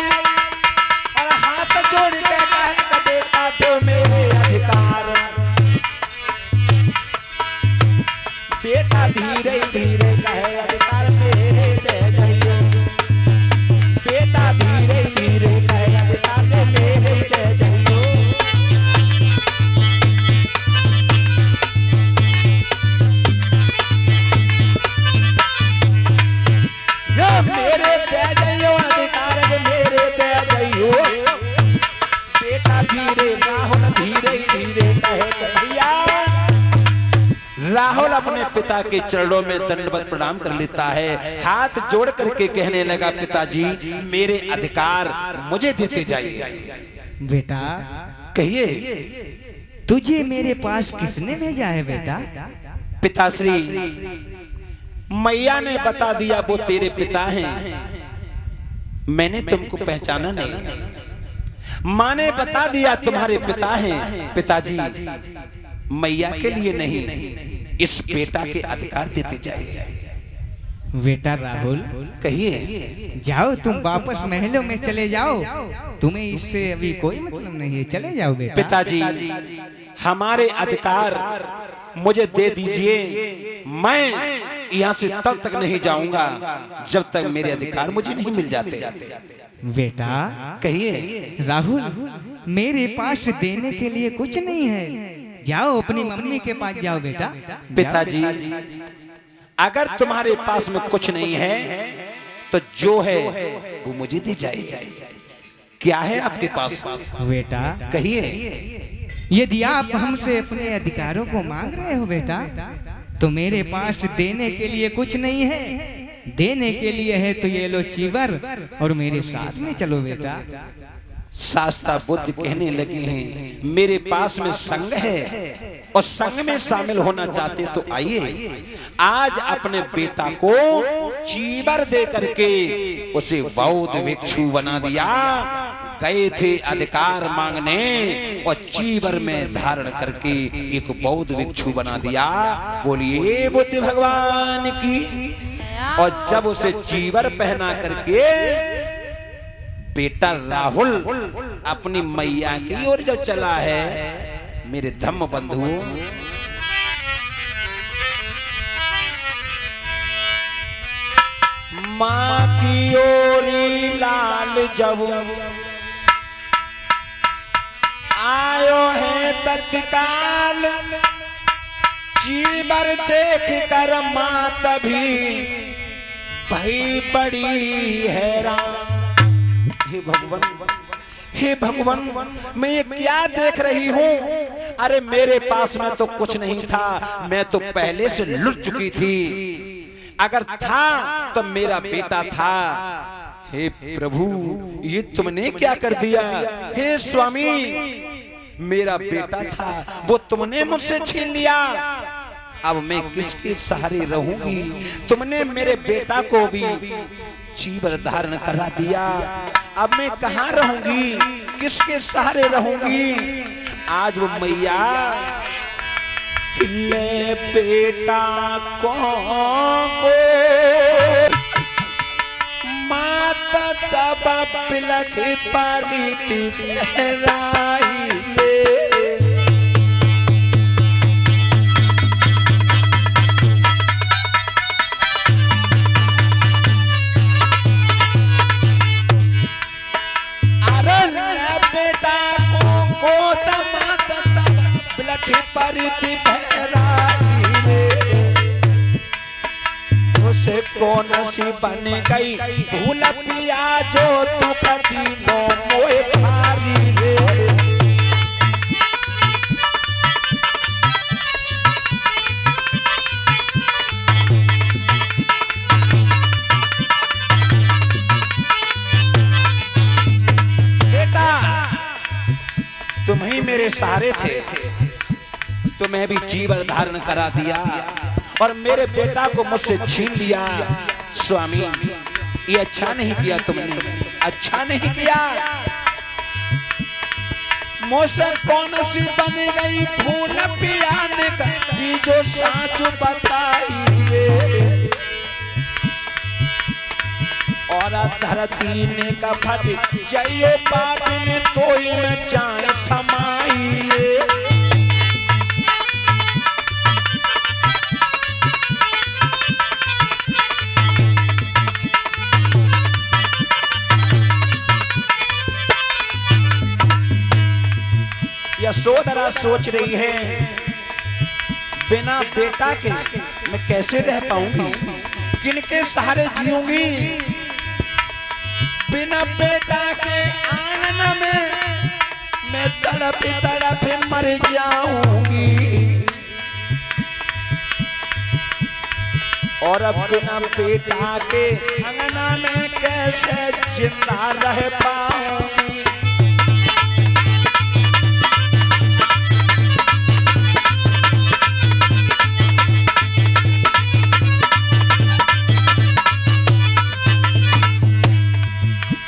और हाथ जोड़ के कहे कि बेटा दो मेरे अधिकार। बेटा धीरे धीरे कहे अधिकार मेरे दे जाइए। बेटा धीरे धीरे कहे अधिकार मेरे दे जाइए। मेरे दे जाइयो अधिकार मेरे दे जाइयो। बेटा धीरे राहुल धीरे धीरे कहे भैया। राहुल अपने पिता के चरणों में दंडवत प्रणाम कर लेता है, हाथ जोड़ करके कहने लगा पिताजी मेरे अधिकार मुझे देते जाइए। बेटा कहिए तुझे मेरे पास किसने भेजा है बेटा? पिताश्री मैया ने बता दिया वो तेरे पिता हैं, मैंने तुमको पहचाना नहीं। माँ ने बता दिया तुम्हारे पिता हैं। पिताजी मैया के लिए नहीं, इस बेटा के अधिकार देते जाइए। बेटा राहुल कहिए जाओ, तुम वापस महलों में चले जाओ, तुम्हें इससे अभी कोई मतलब नहीं है, चले जाओ बेटा। पिताजी हमारे अधिकार मुझे दे दीजिए, मैं यहाँ से तब तक नहीं जाऊंगा जब तक मेरे अधिकार मुझे नहीं मिल जाते। बेटा कहिए राहुल मेरे पास देने के लिए कुछ नहीं है, जाओ अपनी मम्मी के पास जाओ बेटा। पिताजी अगर तुम्हारे पास में कुछ नहीं है तो जो है वो मुझे दी जाए। क्या है आपके पास? बेटा कहिए यदि आप हमसे अपने अधिकारों को मांग रहे हो बेटा, तो मेरे पास देने के लिए कुछ नहीं है। देने के लिए है तो ये लो चीवर और मेरे साथ में चलो बेटा। शास्ता बुद्ध कहने लगे हैं मेरे पास में संघ है और संघ में शामिल होना चाहते तो आइए। आज अपने बेटा को चीवर दे करके उसे बौद्ध भिक्षु बना दिया। गए थे अधिकार मांगने और चीवर में धारण करके एक बौद्ध भिक्षु बना दिया। बोलिए बुद्ध भगवान की। और जब उसे चीवर पहना करके बेटा राहुल अपनी मैया की ओर जब चला है, मेरे धम्म बंधुओं मां की ओरी लाल जब आयो है तत्काल, चीवर देख कर मां तभी भई बड़ी हैरान। हे भगवान, हे भगवान, मैं ये क्या देख रही हूँ? अरे मेरे पास में तो कुछ नहीं था, मैं तो पहले से लुट चुकी थी। अगर था तो मेरा बेटा था। हे प्रभु, ये तुमने क्या कर दिया? हे स्वामी, मेरा बेटा था वो तुमने मुझसे छीन लिया। अब मैं किसके सहारे रहूंगी? तुमने मेरे बेटा को भी चीवर धारण करा दिया। अब मैं कहाँ रहूंगी? किसके सहारे रहूंगी? आज वो मैया ले बेटा को माता तब पिलक पारी बहराई ले। अरे मुझसे कौन सी बन गई भूल पिया जो तू कदीनो मोए भारी रे। बेटा तुम ही मेरे सहारे थे, तुम्हें भी जीवन धारण करा दिया और मेरे बेटा को मुझसे छीन लिया। स्वामी ये अच्छा नहीं किया तुमने, अच्छा नहीं किया। मुझसे कौन सी बन गई फूल पियाने की जो साच बताई रे। और धरती ने का फट जइयो पाप ने तोई में जान समाई रे। यशोधरा सोच रही है बिना बेटा के मैं कैसे रह पाऊंगी, किनके सहारे जीऊंगी। बिना बेटा के आंगन में मैं तड़प तड़प मर जाऊंगी। और अब बिना बेटा के आंगन में कैसे जिंदा रह पाऊंगी।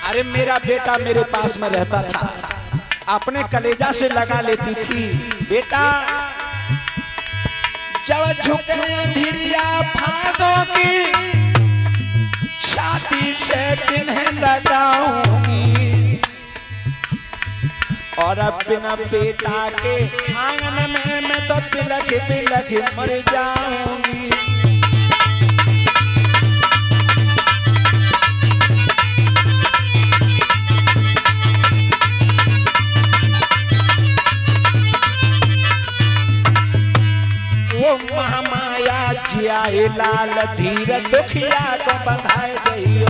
अरे मेरा बेटा मेरे पास में रहता था, अपने कलेजा से लगा लेती थी। बेटा जब झुके धीरिया फादों की छाती से किन्हें लगाऊंगी। और अब बिना बेटा के आंगन में मैं तो बिलख बिलख मर जाऊंगी। महामाया जियाए लाल धीर दुखिया को बंधाए जइयो।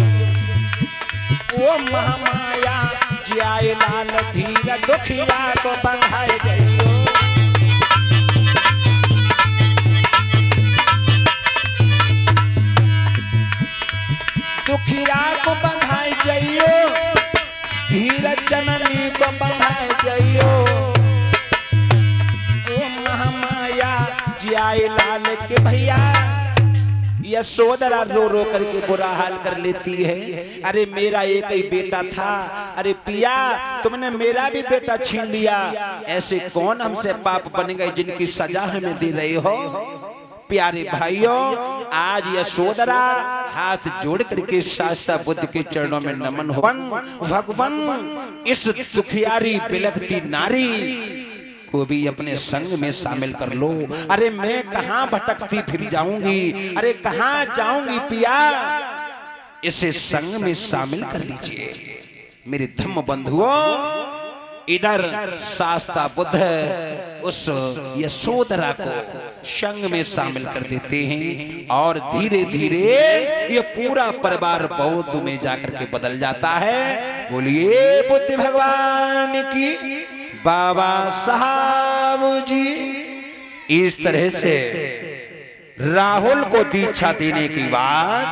वो महामाया जियाए लाल धीर दुखिया को बंधाए जइयो। दुखिया को बंधाए जइयो, धीर जननी को बंधाए जइयो। वो महामाया जियाए लाल के भैया। यशोधरा रो रो करके बुरा हाल कर लेती है। अरे मेरा एक ही बेटा था, अरे पिया तुमने मेरा भी बेटा छीन लिया। ऐसे कौन हमसे पाप बन गए जिनकी सजा हमें दे रहे हो। प्यारे भाइयों आज यशोधरा हाथ जोड़ करके शास्ता बुद्ध के चरणों में नमन हो। भगवान इस दुखियारी बिलखती नारी को भी अपने संग में शामिल कर लो। अरे मैं कहां भटकती फिर जाऊंगी, अरे कहां जाऊंगी पिया, इसे संग में शामिल कर लीजिए। मेरे धम्म बंधुओं इधर शास्ता बुद्ध उस यशोधरा को संग में शामिल कर देते हैं और धीरे धीरे ये पूरा परिवार बौद्ध में जाकर के बदल जाता है। बोलिए बुद्ध भगवान की। बाबा साहब जी इस तरह से राहुल को दीक्षा देने की बात